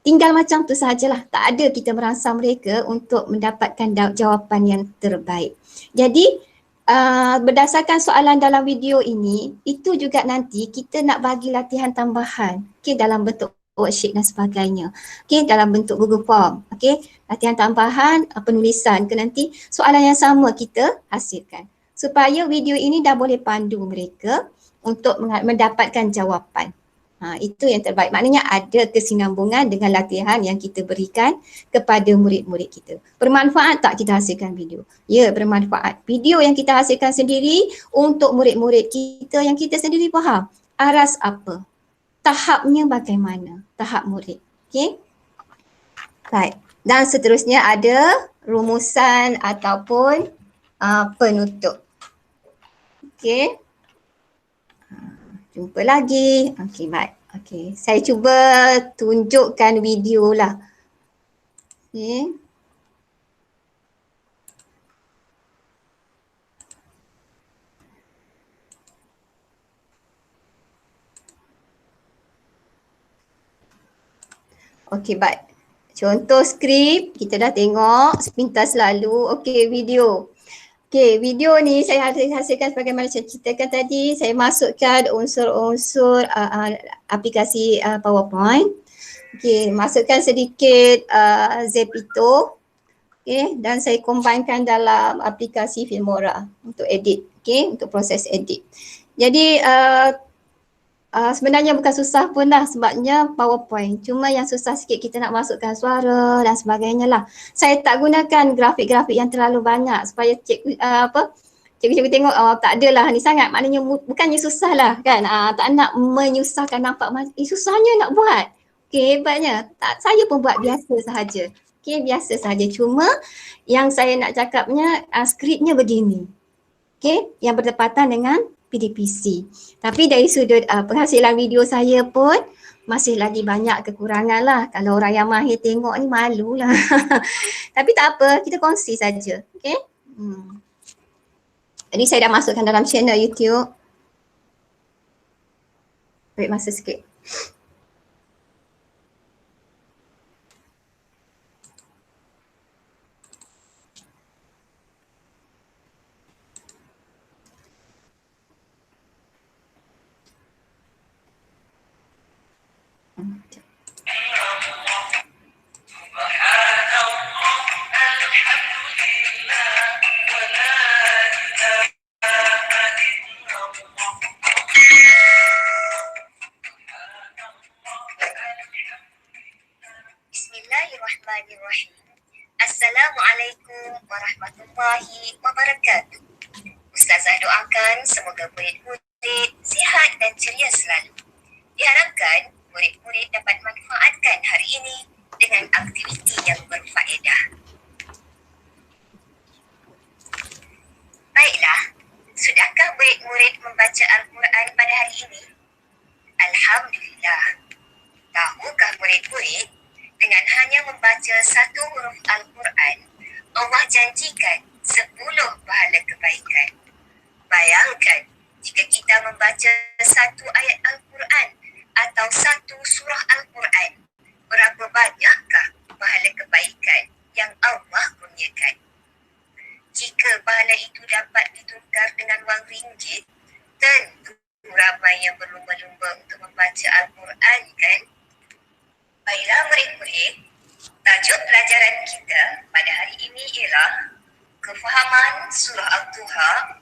tinggal macam tu sahajalah. Tak ada kita merangsang mereka untuk mendapatkan jawapan yang terbaik. Jadi berdasarkan soalan dalam video ini, itu juga nanti kita nak bagi latihan tambahan, okay, dalam bentuk worksheet dan sebagainya, okay, dalam bentuk Google Form, okay, latihan tambahan penulisan ke nanti soalan yang sama kita hasilkan supaya video ini dah boleh pandu mereka untuk mendapatkan jawapan. Itu yang terbaik. Maknanya ada kesinambungan dengan latihan yang kita berikan kepada murid-murid kita. Bermanfaat tak kita hasilkan video? Ya, bermanfaat. Video yang kita hasilkan sendiri untuk murid-murid kita yang kita sendiri faham. Aras apa? Tahapnya bagaimana? Tahap murid. Okay? Baik. Dan seterusnya ada rumusan ataupun penutup. Okay. Jumpa lagi. Okey, baik. Okey, saya cuba tunjukkan video lah. Okey. Okey, baik. Contoh skrip kita dah tengok sepintas lalu. Okey, video. Okay, video ni saya hasilkan sebagaimana saya ceritakan tadi. Saya masukkan unsur-unsur aplikasi PowerPoint. Okay, masukkan sedikit Zepito. Okay, dan saya combinekan dalam aplikasi Filmora untuk edit. Okay, untuk proses edit. Jadi sebenarnya bukan susah pun lah sebabnya PowerPoint. Cuma yang susah sikit kita nak masukkan suara dan sebagainya lah. Saya tak gunakan grafik-grafik yang terlalu banyak supaya cikgu-cikgu tengok tak adalah ni sangat. Maknanya bukannya susah lah kan. Tak nak menyusahkan nampak susahnya nak buat. Okay, hebatnya. Saya pun buat biasa sahaja. Okay, biasa sahaja. Cuma yang saya nak cakapnya skripnya begini. Okay, yang bertepatan dengan PDPC. Tapi dari sudut penghasilan video saya pun masih lagi banyak kekurangan lah. Kalau orang yang mahir tengok ni malu lah. Tapi tak apa, kita kongsi saja. Okay. Jadi saya dah masukkan dalam channel YouTube. Wait masa sikit. Bismillahirrahmanirrahim. Assalamualaikum warahmatullahi wabarakatuh. Ustazah doakan semoga murid-murid sihat dan ceria selalu. Diharapkan murid-murid dapat manfaatkan hari ini dengan aktiviti yang berfaedah. Baiklah, sudahkah murid-murid membaca Al-Quran pada hari ini? Alhamdulillah. Tahukah murid-murid, dengan hanya membaca satu huruf Al-Quran, Allah janjikan 10 pahala kebaikan. Bayangkan, jika kita membaca satu ayat Al-Quran atau satu surah Al-Quran, berapa banyakkah pahala kebaikan yang Allah kurniakan? Jika pahala itu dapat ditukar dengan wang ringgit, tentu ramai yang berlumba-lumba untuk membaca Al-Quran, kan? Baiklah murid-murid, tajuk pelajaran kita pada hari ini ialah Kefahaman Surah Al-Duha,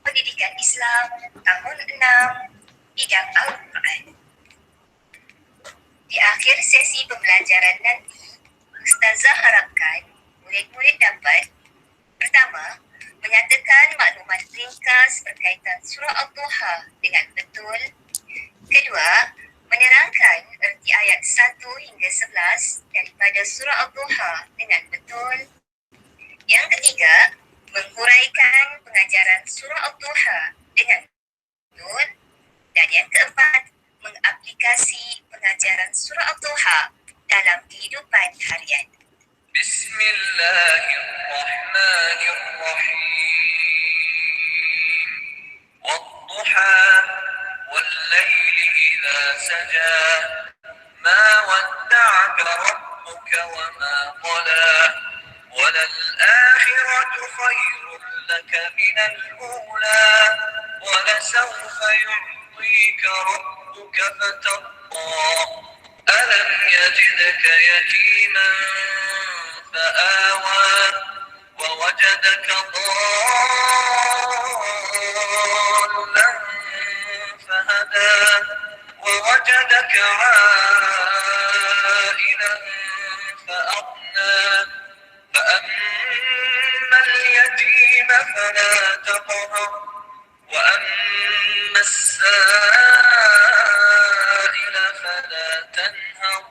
Pendidikan Islam tahun 6, bidang Al-Quran. Di akhir sesi pembelajaran nanti, Ustazah harapkan murid-murid dapat pertama, menyatakan maklumat ringkas berkaitan surah Al-Duha dengan betul. Kedua, menerangkan erti ayat 1 hingga 11 daripada surah Al-Duha dengan betul. Yang ketiga, menghuraikan pengajaran surah Al-Duha dengan betul. Dan yang keempat, mengaplikasi pengajaran surah Al-Duha dalam kehidupan harian. Bismillahirrahmanirrahim. Wadduha wal-layli idha saja ma wadda'aka rabbuka wa ma qala walal-akhiratu khairun laka minal ula walasawfa yu'tika rabbuka fatarda alam yajidka yatiman فآوى ووجدك ضالا فهدى ووجدك عائلا فأغنى فأما اليتيم فلا تقهر وأما السائل فلا تنهر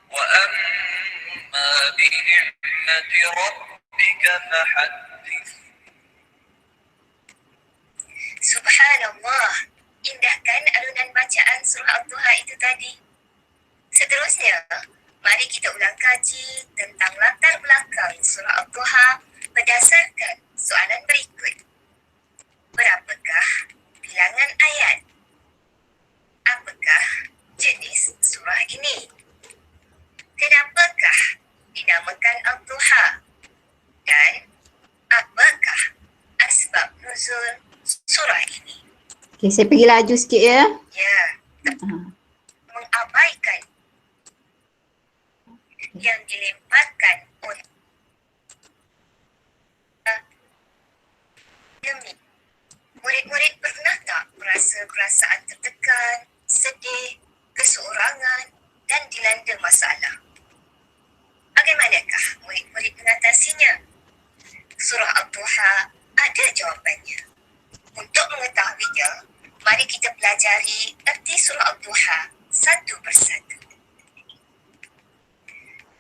وأما بنعمة ربك فحدث. Subhanallah, indahkan alunan bacaan surah Al-Duha itu tadi. Seterusnya, mari kita ulang kaji tentang latar belakang surah Al-Duha berdasarkan soalan berikut. Berapakah bilangan ayat? Apakah jenis surah ini? Kenapakah dinamakan Al-Duha? Dan apakah asbab nuzul surah ini? Okey, saya pergi laju sikit ya. Ya, mengabaikan yang dilemparkan oleh demi. Murid-murid pernah tak merasa perasaan tertekan, sedih, keseorangan dan dilanda masalah? Bagaimanakah murid-murid mengatasinya? Surah Al-Duha ada jawapannya. Untuk mengetahuinya, mari kita pelajari erti surah Al-Duha satu persatu.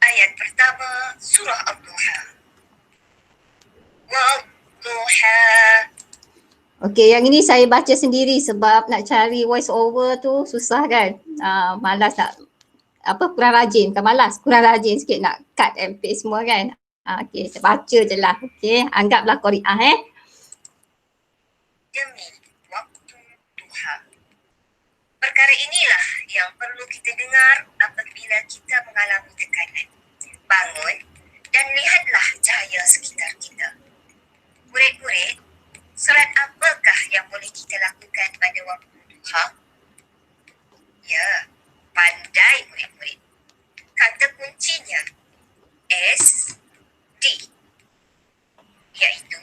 Ayat pertama, surah Al-Duha. Wal-Duha. Okey, yang ini saya baca sendiri sebab nak cari voice over tu susah kan. Malas nak kurang rajin, bukan malas, kurang rajin sikit nak cut and paste semua kan. Okey, saya baca je lah. Okey, anggaplah Qari'ah Demi waktu duha. Perkara inilah yang perlu kita dengar apabila kita mengalami tekanan. Bangun dan lihatlah cahaya sekitar kita. Murid-murid, solat apakah yang boleh kita lakukan pada waktu duha? Ya, pandai murid-murid. Kata kuncinya S, D, iaitu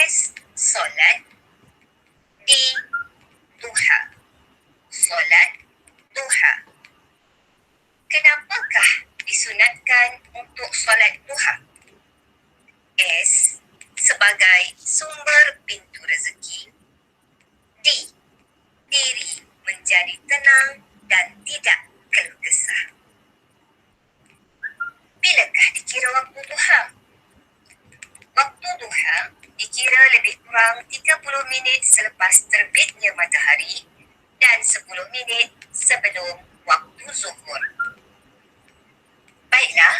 S, solat, D, duha. Solat duha. Kenapakah disunatkan untuk solat duha. S. Sebagai sumber pintu rezeki. D. Diri menjadi tenang dan tidak keluh kesah. Bilakah dikira waktu duha? Waktu duha dikira lebih kurang 30 minit selepas terbitnya matahari dan 10 minit sebelum waktu zuhur. Baiklah,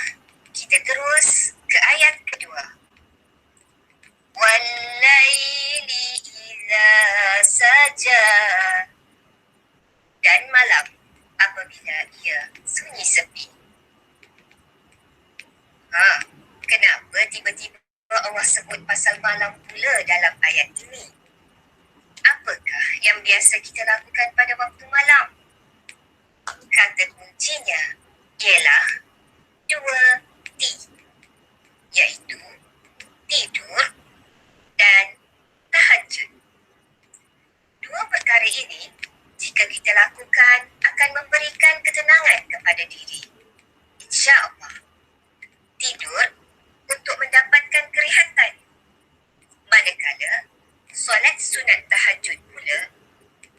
kita terus ke ayat kedua. Wal-laili idza saja. Dan malam apabila ia sunyi sepi. Kenapa tiba-tiba Allah sebut pasal malam pula dalam ayat ini? Apakah yang biasa kita lakukan pada waktu malam? Kata kuncinya ialah 2 T, iaitu tidur dan tahajud. Dua perkara ini, jika kita lakukan, akan memberikan ketenangan kepada diri. InsyaAllah. Tidur untuk mendapatkan kerehatan. Manakala solat sunat tahajud pula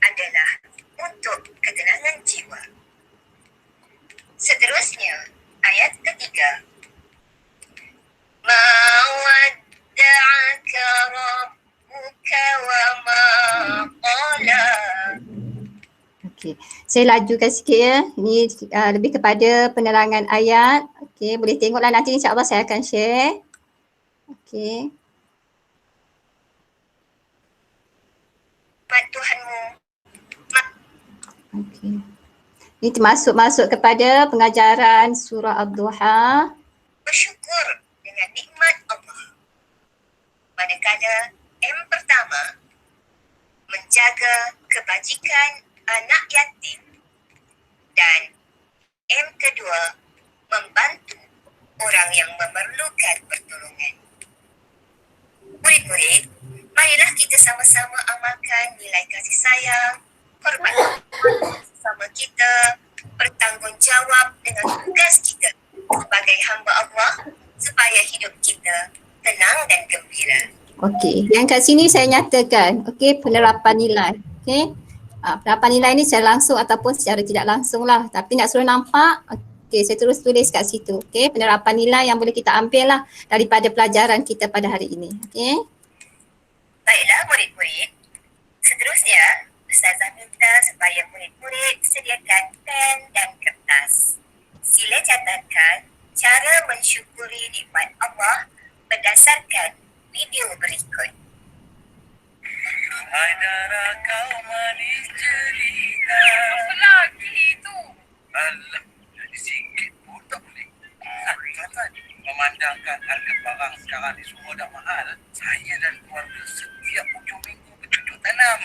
adalah untuk ketenangan jiwa. Seterusnya, ayat ketiga. Ma wadda'aka rabbuka wa ma qala. Okey, saya lajukan sikit ya. Ini lebih kepada penerangan ayat. Okey, boleh tengoklah nanti insya-Allah saya akan share. Okey. Tuhanmu. Okey. Ini termasuk kepada pengajaran surah Ad-Duha. Bersyukur dengan nikmat Allah. Manakala M pertama, menjaga kebajikan anak yatim, dan M kedua, membantu orang yang memerlukan pertolongan. Murid-murid, marilah kita sama-sama amalkan nilai kasih sayang, hormat sama kita, bertanggungjawab dengan tugas kita sebagai hamba Allah supaya hidup kita tenang dan gembira. Okey, yang kat sini saya nyatakan, okey, penerapan nilai. Okey. Penerapan nilai ni secara langsung ataupun secara tidak langsung lah. Tapi nak suruh nampak, okey, saya terus tulis kat situ. Okey, penerapan nilai yang boleh kita ambil lah daripada pelajaran kita pada hari ini. Okey. Baiklah murid-murid, seterusnya Ustazah minta supaya murid-murid sediakan pen dan kertas. Sila catatkan cara mensyukuri nikmat Allah berdasarkan video berikut. Hai darah kau manis jelita. Apa lagi itu? Alah, jadi sikit pun tak boleh. Tuan-tuan, memandangkan harga barang sekarang ni semua dah mahal, saya dan keluarga setiap hujung minggu bercucuk tanam.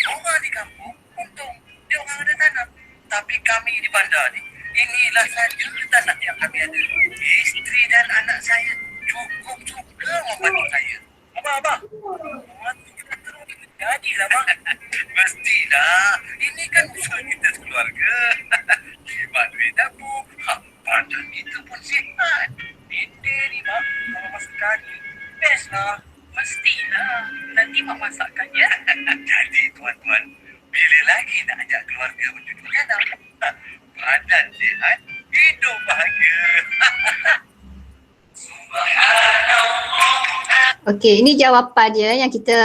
Orang di kampung, untung dia orang ada tanam. Tapi kami di bandar ni, inilah saja tanah yang kami ada. Isteri dan anak saya cukup suka membantu saya. Abang, membantu kita terus jadilah bang. Mestilah, ini kan usaha kita sekeluarga. Jimat duit dapur, badan kita pun sihat. Benda ni bang, kalau masak kari, best lah. Mestilah. Nanti mak masakkan ya. Jadi tuan-tuan, bila lagi nak ajak keluarga mencucuk tanam? Badan sihat, hidup bahagia. Okey, ini jawapan dia yang kita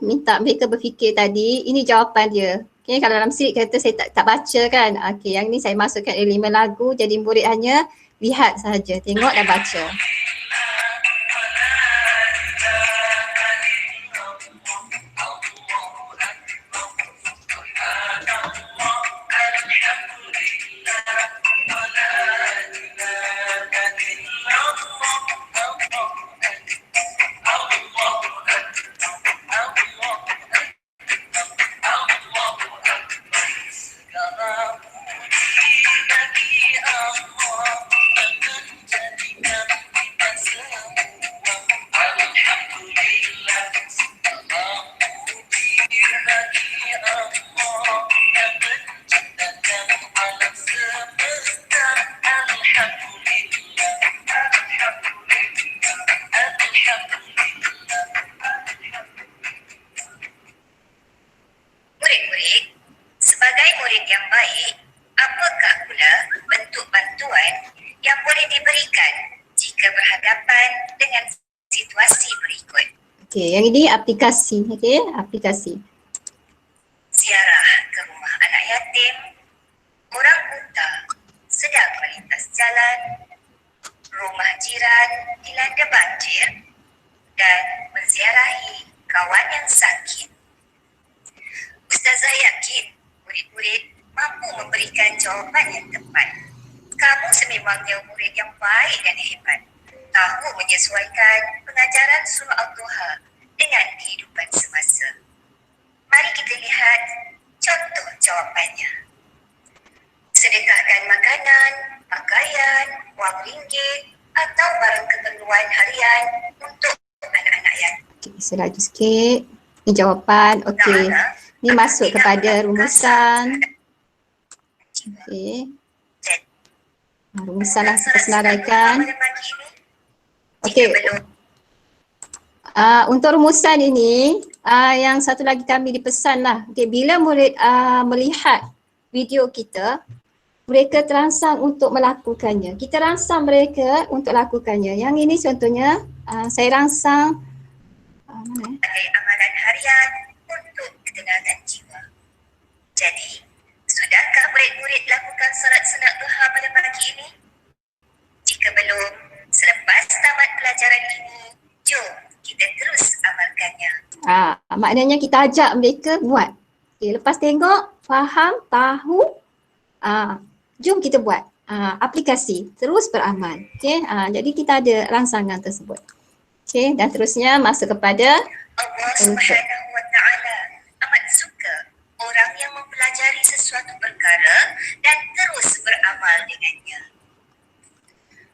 minta mereka berfikir tadi. Ini jawapan dia. Okey, kalau dalam siri kata saya tak baca kan. Okey, yang ni saya masukkan elemen lagu jadi murid hanya lihat sahaja, tengok dan baca. Okey, yang ini aplikasi. Okey, aplikasi. Ziarah ke rumah anak yatim, orang buta sedang melintas jalan, rumah jiran dilanda banjir, dan menziarahi kawan yang sakit. Ustazah yakin murid-murid mampu memberikan jawapan yang tepat. Kamu sememangnya murid yang baik dan hebat. Tahu menyesuaikan pengajaran surah Al-Duha dengan kehidupan semasa. Mari kita lihat contoh jawapannya. Sedekahkan makanan, pakaian, wang ringgit atau barang keperluan harian untuk anak-anak yatim. Okey, saya laju sikit. Ini jawapan. Okey. Ini masuk kepada rumusan. Okey. Rumusan lah kita senaraikan. Okey. Untuk rumusan ini, yang satu lagi kami dipesan lah. Okay, bila murid melihat video kita, mereka terangsang untuk melakukannya. Kita rangsang mereka untuk lakukannya. Yang ini contohnya, saya rangsang mana? Sebagai amalan harian untuk ketenangan jiwa. Jadi, sudahkah murid-murid lakukan solat sunat duha pada pagi ini? Jika belum, selepas tamat pelajaran ini, jom kita terus amalkannya. Maknanya kita ajak mereka buat. Okay, lepas tengok, faham, tahu, jom kita buat aplikasi, terus beramal. Okay, jadi kita ada rangsangan tersebut. Okay, dan terusnya masuk kepada Allah Subhanahu wa Ta'ala amat suka orang yang mempelajari sesuatu perkara dan terus beramal dengannya.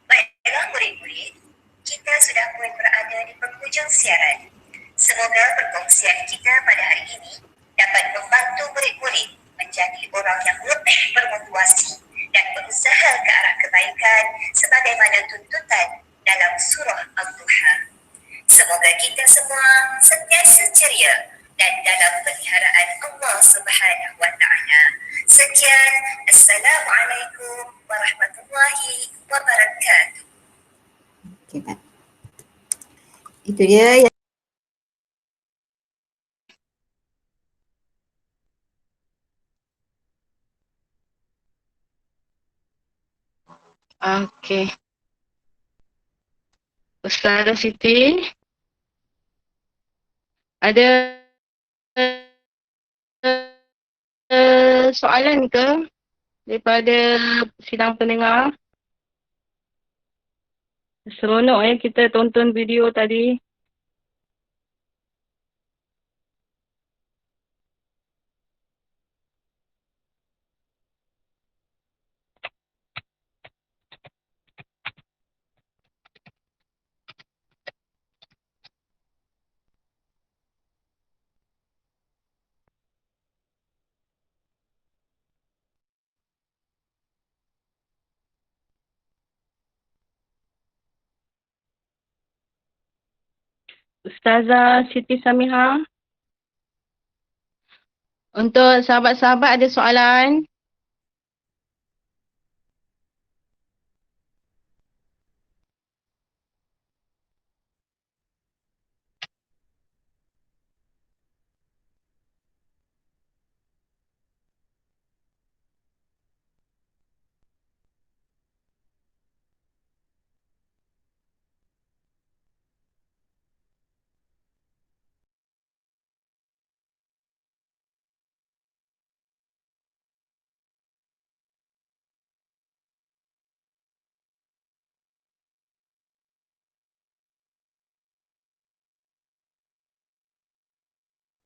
Baiklah murid-murid, kita sudah pun berada di penghujung siaran. Semoga perkongsian kita pada hari ini dapat membantu murid-murid menjadi orang yang lebih bermotivasi dan berusaha ke arah kebaikan sebagaimana tuntutan dalam surah Al-Duha. Semoga kita semua sentiasa ceria dan dalam peliharaan Allah Subhanahu wa Ta'ala. Sekian, Assalamualaikum warahmatullahi wabarakatuh. okay, itu dia yang Okey. Ustazah Siti, ada soalan ke daripada sidang pendengar? Seronok kita tonton video tadi. Ustazah Siti Samiha. Untuk sahabat-sahabat ada soalan?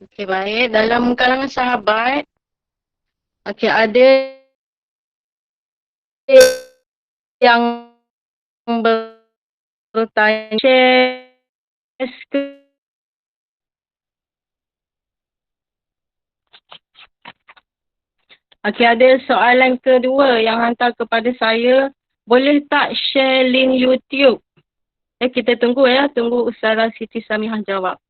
Okey, baik. Dalam kalangan sahabat, okey, ada yang bertanya share okey, ada soalan kedua yang hantar kepada saya. Boleh tak share link YouTube? Kita tunggu tunggu Ustazah Siti Samihah jawab.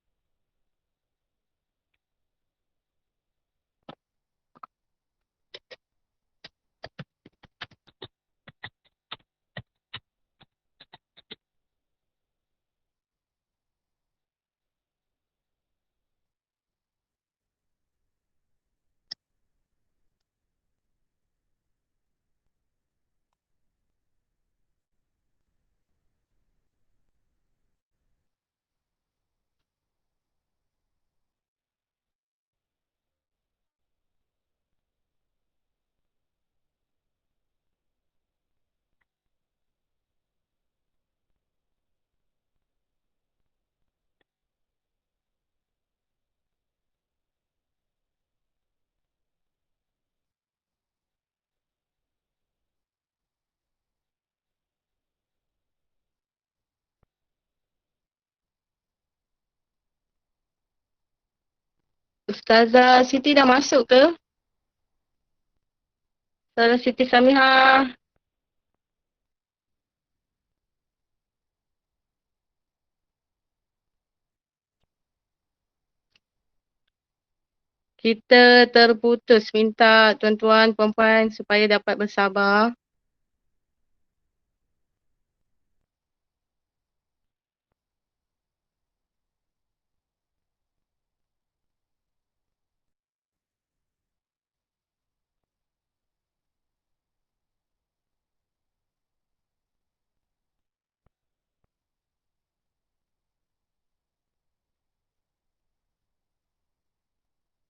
Ustazah Siti dah masuk ke? Ustazah Siti Samiha. Kita terputus, minta tuan-tuan perempuan supaya dapat bersabar.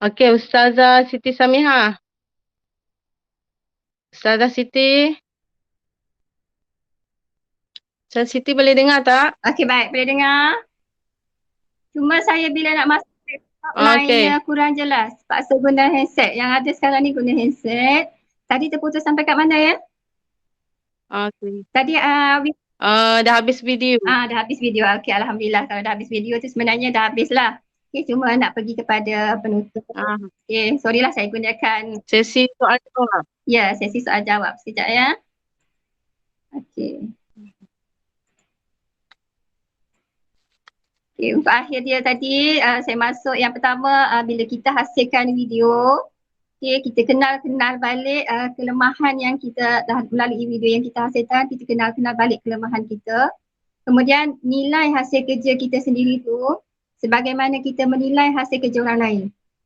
Okey, Ustazah Siti Samiha. Ustazah Siti. Ustazah Siti boleh dengar tak? Okey, baik. Boleh dengar? Cuma saya bila nak masuk Okey. line-nya kurang jelas. Paksa guna handset. Yang ada sekarang ni guna handset. Tadi terputus sampai kat mana ya? Okey. Tadi Dah habis video. dah habis video. Okey, alhamdulillah kalau dah habis video tu sebenarnya dah habis lah. Okey, cuma nak pergi kepada penutup. Okey, sorry lah saya gunakan Sesi soal jawab. sesi soal jawab. Sekejap ya. Okey. Okay, untuk akhir dia tadi, saya masuk yang pertama bila kita hasilkan video, kita kenal balik kelemahan yang kita dah melalui video yang kita hasilkan, kita kenal balik kelemahan kita. Kemudian nilai hasil kerja kita sendiri tu, sebagaimana kita menilai hasil kerja orang lain.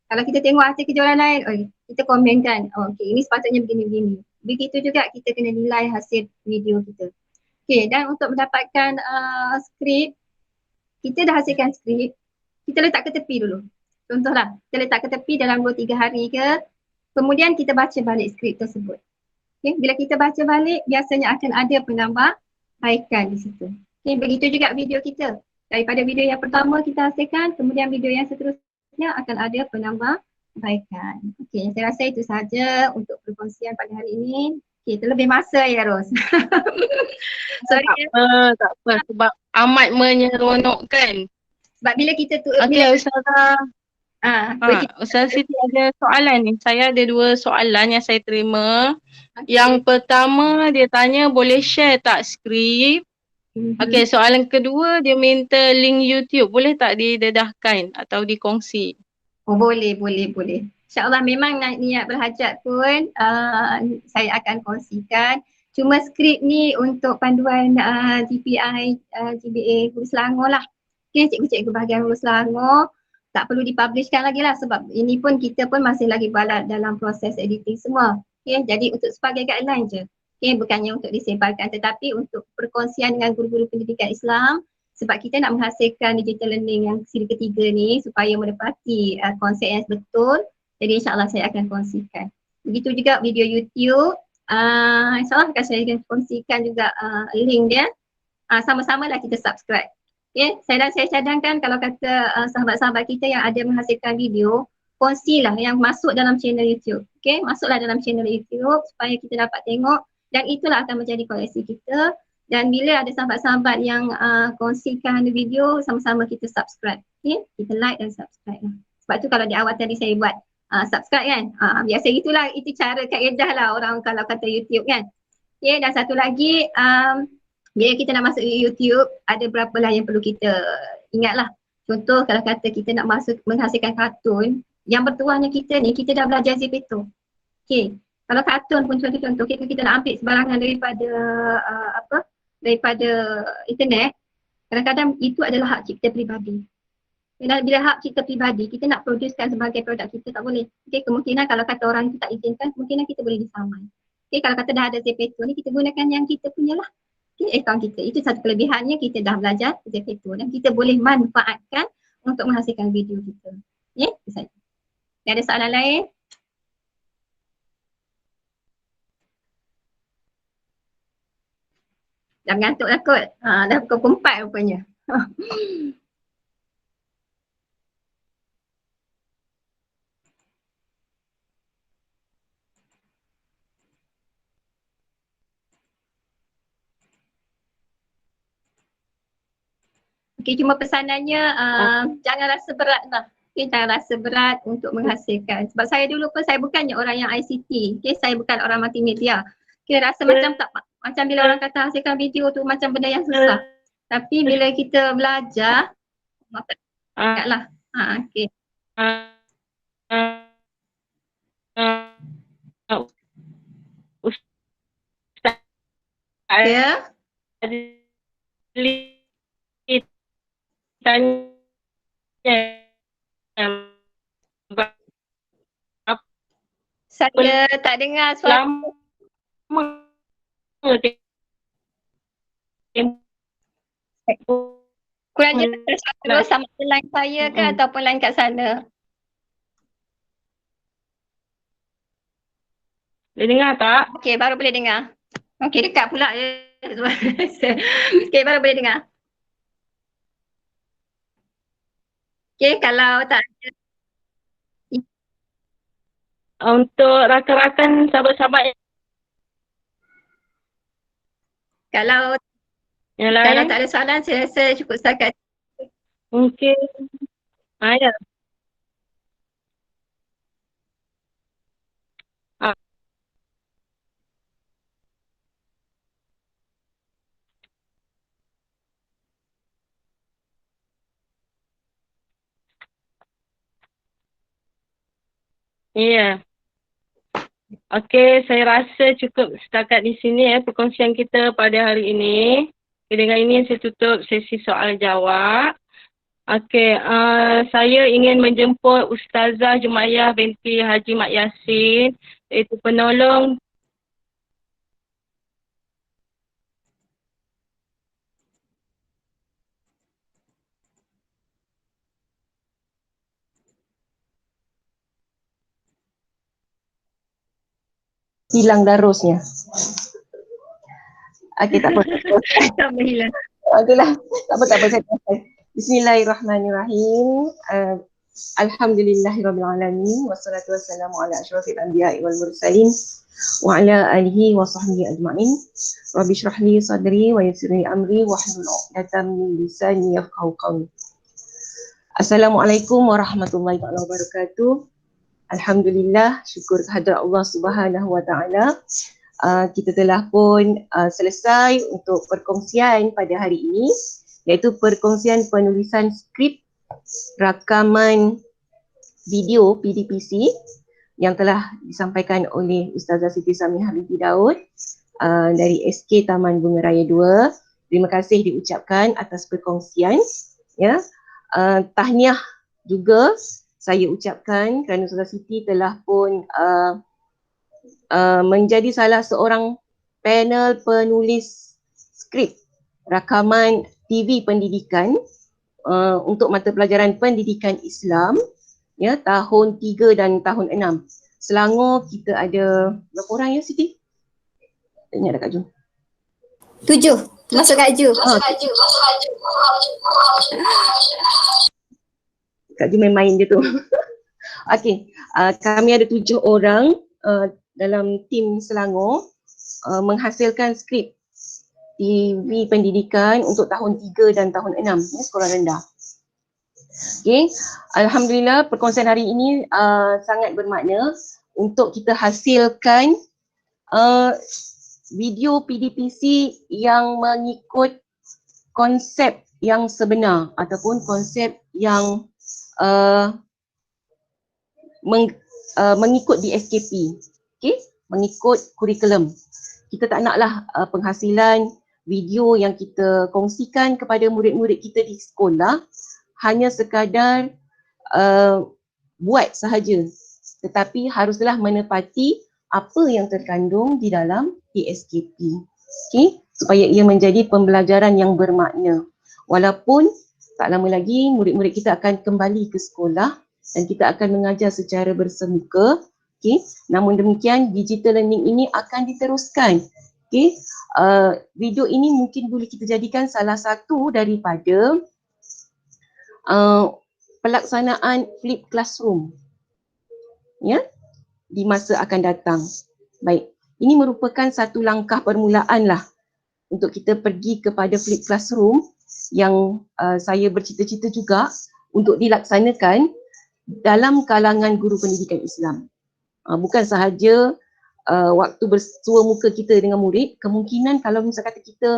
Kalau kita tengok hasil kerja orang lain, kita komenkan, ini sepatutnya begini-begini. Begitu juga kita kena nilai hasil video kita. Okay, dan untuk mendapatkan skrip, kita dah hasilkan skrip, kita letak ke tepi dulu. Contohlah, kita letak ke tepi dalam 2-3 hari ke, kemudian kita baca balik skrip tersebut. Okay, bila kita baca balik, biasanya akan ada penambahbaikan di situ. Okay, begitu juga video kita. Daripada video yang pertama kita hasilkan, kemudian video yang seterusnya akan ada penambahbaikan. Okay, saya rasa itu sahaja untuk perkongsian pada hari ini. Okay, terlebih masa ya Ros. Sorry. Tak apa. Sebab amat menyeronokkan. Sebab bila kita tu Okey, Ustazah. Ustazah Siti ada soalan ni. Saya ada 2 soalan yang saya terima. Yang pertama dia tanya boleh share tak skrip? Okey, soalan kedua dia minta link YouTube. Boleh tak didedahkan atau dikongsi? Oh, boleh. InsyaAllah memang niat berhajat pun saya akan kongsikan. Cuma skrip ni untuk panduan GPI, GBA Hulu Selangor lah. Okay, cikgu-cikgu bahagian Hulu Selangor tak perlu dipublishkan lagi lah sebab ini pun kita pun masih lagi balat dalam proses editing semua. Okay, jadi untuk sebagai guideline je. Okay, bukannya untuk disebarkan tetapi untuk perkongsian dengan guru-guru pendidikan Islam sebab kita nak menghasilkan digital learning yang siri ketiga ni supaya menepati konsep yang betul. Jadi insyaAllah saya akan kongsikan. Begitu juga video YouTube. InsyaAllah akan saya kongsikan juga link dia. Sama-sama lah kita subscribe. Okay, saya cadangkan kalau kata sahabat-sahabat kita yang ada menghasilkan video, kongsilah yang masuk dalam channel YouTube. Okay, masuklah dalam channel YouTube supaya kita dapat tengok dan itulah akan menjadi koleksi kita. Dan bila ada sahabat-sahabat yang kongsikan video, sama-sama kita subscribe. Okay, kita like dan subscribe lah. Sebab tu kalau di awal tadi saya buat subscribe kan. Biasa itulah, itu cara kaedah lah orang kalau kata YouTube kan. Okay, dan satu lagi, bila kita nak masuk YouTube, ada berapa lah yang perlu kita ingatlah. Contoh kalau kata kita nak masuk menghasilkan kartun, yang bertuahnya kita ni, kita dah belajar Zepeto. Okay, kalau kartun pun contoh-contoh, kita nak ambil sebarangan daripada internet, kadang-kadang itu adalah hak cipta peribadi. Bila hak cipta peribadi, kita nak producekan sebagai produk kita tak boleh. Okay, kemungkinan kalau kata orang itu tak izinkan, kemungkinan kita boleh disaman. Okay, kalau kata dah ada Zepeto ni, kita gunakan yang kita punya lah. Okay, akaun kita. Itu satu kelebihannya, kita dah belajar Zepeto dan kita boleh manfaatkan untuk menghasilkan video kita. Okay, itu saja. Ada soalan lain? Dah mengantuk lah kot. Dah pukul 4 rupanya. Okay, cuma pesanannya jangan rasa berat lah. Okay, jangan rasa berat untuk menghasilkan. Sebab saya dulu pun saya bukannya orang yang ICT. Okay, saya bukan orang multimedia. Okay, rasa macam tak, macam bila orang kata hasilkan video tu macam benda yang susah. Tapi bila kita belajar, ingatlah. Okay. Ustaz Ya. Adli tanya Saya tak dengar suara. lama Kurangnya terus sama ada line saya ke ataupun line kat sana. boleh dengar tak? Okey, baru boleh dengar. Okey, dekat pula je. Okey, baru boleh dengar. Okey, kalau tak ada. Untuk rakan-rakan sahabat-sahabat Kalau yang tak lain ada soalan, saya rasa cukup setakat. mungkin ya. Ya. Okey, saya rasa cukup setakat di sini perkongsian kita pada hari ini. Dengan ini saya tutup sesi soal jawab. Okey, saya ingin menjemput Ustazah Jumaiyah binti Haji Mat Yasin, iaitu penolong hilang darusnya. Okey, tak apa. Tak hilang. Okeylah, tak apa saya teruskan. Bismillahirrahmanirrahim. Alhamdulillahirrabbilalamin wassalatu wassalamu ala asyrafil anbiya'i wal mursalin wa ala alihi wa sahbihi ajma'in. Rabbi shrah li sadri wa yassir li amri wahlul 'uqdatam min lisani yafqahu qawli. Assalamualaikum warahmatullahi wabarakatuh. Alhamdulillah, syukur kehadrat Allah Subhanahu wa taala. Kita telah pun selesai untuk perkongsian pada hari ini, iaitu perkongsian penulisan skrip rakaman video PDPC yang telah disampaikan oleh Ustazah Siti Samiah binti Daud dari SK Taman Bunga Raya 2. Terima kasih diucapkan atas perkongsian. Ya, tahniah juga saya ucapkan kerana Ustazah Siti telah pun menjadi salah seorang panel penulis skrip rakaman TV pendidikan untuk mata pelajaran pendidikan Islam, ya, tahun 3 dan tahun 6. Selangor kita ada berapa orang ya Siti? Ingat tak Kak Jun? 7. Masuk Kak Ju. Kak Jun main-main je tu. Okey, kami ada 7 orang dalam tim Selangor menghasilkan skrip TV pendidikan untuk tahun 3 dan tahun 6, ya, sekolah rendah. Okey, alhamdulillah perkongsian hari ini sangat bermakna untuk kita hasilkan video PDPC yang mengikut konsep yang sebenar ataupun konsep yang mengikut di SKP. Okey, mengikut kurikulum. Kita tak naklah penghasilan video yang kita kongsikan kepada murid-murid kita di sekolah hanya sekadar buat sahaja, tetapi haruslah menepati apa yang terkandung di dalam PSKP. Okey, supaya ia menjadi pembelajaran yang bermakna. Walaupun tak lama lagi murid-murid kita akan kembali ke sekolah dan kita akan mengajar secara bersemuka. Okey, namun demikian digital learning ini akan diteruskan. Okey, video ini mungkin boleh kita jadikan salah satu daripada pelaksanaan flip classroom, ya, di masa akan datang. Baik, ini merupakan satu langkah permulaan lah untuk kita pergi kepada flip classroom yang saya bercita-cita juga untuk dilaksanakan dalam kalangan guru pendidikan Islam. Bukan sahaja waktu bersua muka kita dengan murid, kemungkinan kalau misalnya kata kita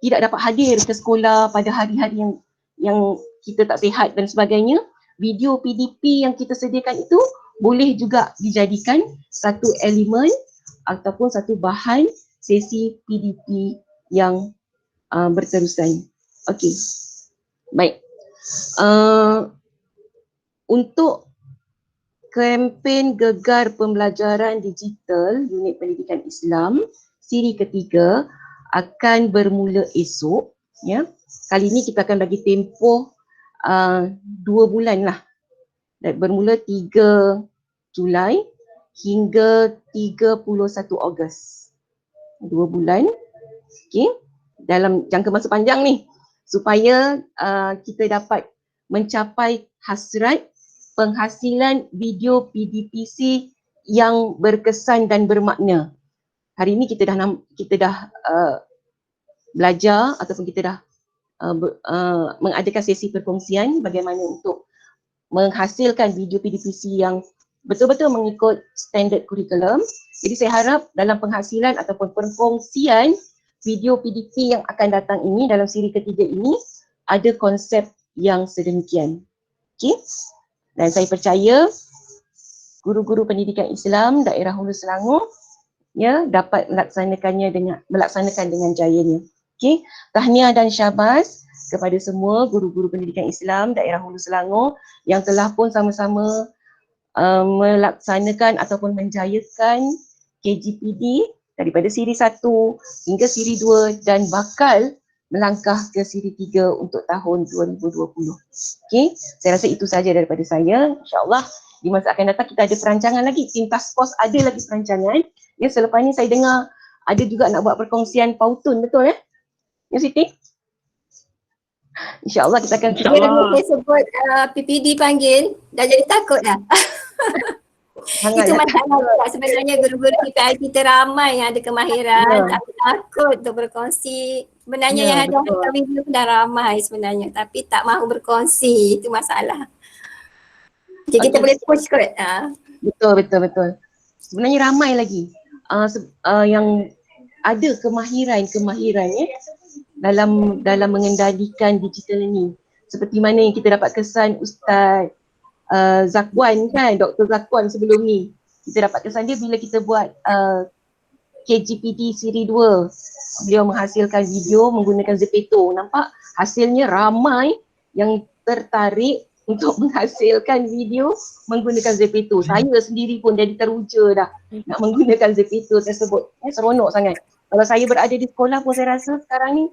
tidak dapat hadir ke sekolah pada hari-hari yang kita tak sihat dan sebagainya, video PDP yang kita sediakan itu boleh juga dijadikan satu elemen ataupun satu bahan sesi PDP yang berterusan. Okey, baik. Untuk kempen Gegar Pembelajaran Digital Unit Pendidikan Islam siri ketiga akan bermula esok, ya. Kali ini kita akan bagi tempoh 2 bulan lah. Bermula 3 Julai hingga 31 Ogos. 2 bulan. Okey. Dalam jangka masa panjang ni supaya kita dapat mencapai hasrat penghasilan video PDPC yang berkesan dan bermakna. Hari ini kita dah belajar ataupun kita dah mengadakan sesi perkongsian bagaimana untuk menghasilkan video PDPC yang betul-betul mengikut standard kurikulum. Jadi saya harap dalam penghasilan ataupun perkongsian video PDP yang akan datang ini dalam siri ketiga ini ada konsep yang sedemikian. Okey. Dan saya percaya guru-guru pendidikan Islam daerah Hulu Selangor ya dapat melaksanakan dengan jayanya. Okey, tahniah dan syabas kepada semua guru-guru pendidikan Islam daerah Hulu Selangor yang telah pun sama-sama melaksanakan ataupun menjayakan KGPD daripada siri 1 hingga siri 2 dan bakal melangkah ke siri 3 untuk tahun 2020. Okey, saya rasa itu sahaja daripada saya. InsyaAllah di masa akan datang kita ada perancangan lagi. Tim Task Force ada lagi perancangan. Ya, selepas ni saya dengar ada juga nak buat perkongsian pautun, betul ya? Ya Siti? InsyaAllah kita akan Saya sebut PPD panggil, dah jadi takut dah. Itu masalah juga. Sebenarnya guru-guru kita ramai yang ada kemahiran, tapi takut untuk berkongsi. Sebenarnya yang ada hantar video pun dah ramai sebenarnya, tapi tak mahu berkongsi, itu masalah. Okay, kita boleh push kot. Betul. Sebenarnya ramai lagi yang ada kemahiran ya dalam mengendalikan digital learning. Seperti mana yang kita dapat kesan Ustaz Zakwan kan, Dr. Zakwan sebelum ni. Kita dapat kesan dia bila kita buat KGPD siri 2. Beliau menghasilkan video menggunakan Zepeto. Nampak hasilnya ramai yang tertarik untuk menghasilkan video menggunakan Zepeto. Saya sendiri pun jadi teruja dah nak menggunakan Zepeto tersebut. Seronok sangat. Kalau saya berada di sekolah pun saya rasa sekarang ni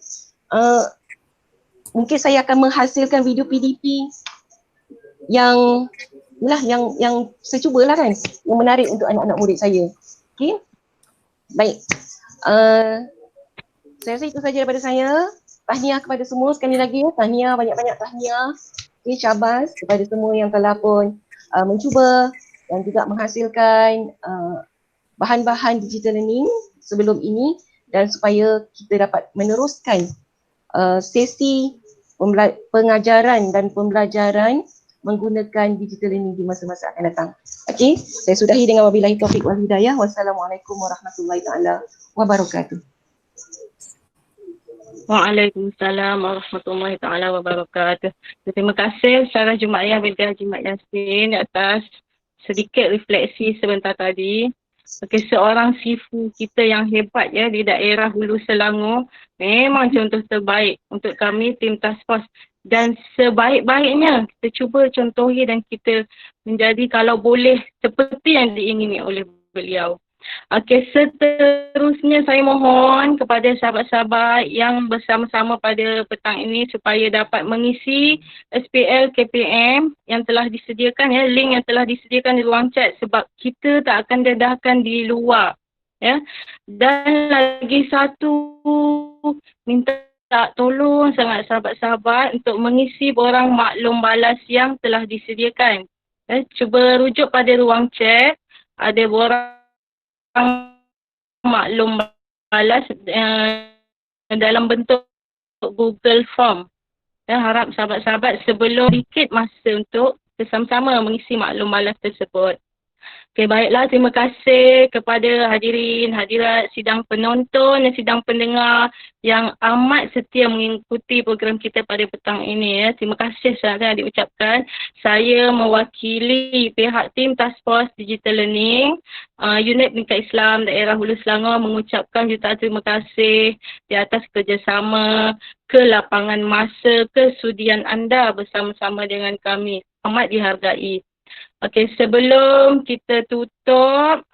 mungkin saya akan menghasilkan video PDP yang saya cubalah kan, yang menarik untuk anak-anak murid saya. Okey. Baik. Saya rasa itu saja daripada saya. Tahniah kepada semua sekali lagi ya. Tahniah, banyak-banyak tahniah. Okey, syabas kepada semua yang telah pun mencuba dan juga menghasilkan bahan-bahan digital learning sebelum ini dan supaya kita dapat meneruskan sesi pengajaran dan pembelajaran menggunakan digital learning di masa-masa akan datang. Okey, saya sudahi dengan wabillahi taufiq wal hidayah. Wassalamualaikum warahmatullahi taala wabarakatuh. Waalaikumsalam warahmatullahi taala wabarakatuh. Terima kasih Sarah Jumaiyah binti Haji Mat Yassin atas sedikit refleksi sebentar tadi. Okey, seorang sifu kita yang hebat ya di daerah Hulu Selangor, memang contoh terbaik untuk kami tim Task Force. Dan sebaik-baiknya kita cuba contohi dan kita menjadi kalau boleh seperti yang diingini oleh beliau. Okey, seterusnya saya mohon kepada sahabat-sahabat yang bersama-sama pada petang ini supaya dapat mengisi SPL KPM yang telah disediakan ya, link yang telah disediakan di ruang chat sebab kita tak akan dedahkan di luar ya. Dan lagi satu, minta tolong sangat sahabat-sahabat untuk mengisi borang maklum balas yang telah disediakan. Cuba rujuk pada ruang chat, ada borang maklum balas dalam bentuk Google Form. Harap sahabat-sahabat sebelum sedikit masa untuk bersama-sama mengisi maklum balas tersebut. Okey, baiklah, terima kasih kepada hadirin, hadirat, sidang penonton dan sidang pendengar yang amat setia mengikuti program kita pada petang ini ya. Terima kasih sangat diucapkan. Saya mewakili pihak tim Task Force Digital Learning, Unit Pendidikan Islam Daerah Hulu Selangor mengucapkan jutaan terima kasih di atas kerjasama, kelapangan masa, kesudian anda bersama-sama dengan kami. Amat dihargai. Okey, sebelum kita tutup,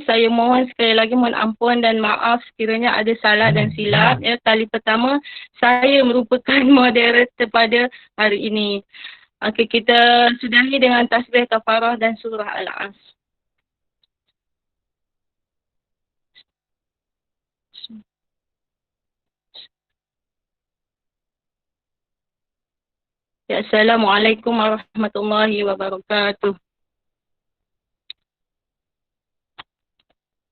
saya mohon sekali lagi mohon ampun dan maaf sekiranya ada salah dan silap. Ya, kali pertama saya merupakan moderator pada hari ini. Okey, kita sudahi dengan tasbih kafarah dan surah Al-As. Ya, Assalamualaikum warahmatullahi wabarakatuh.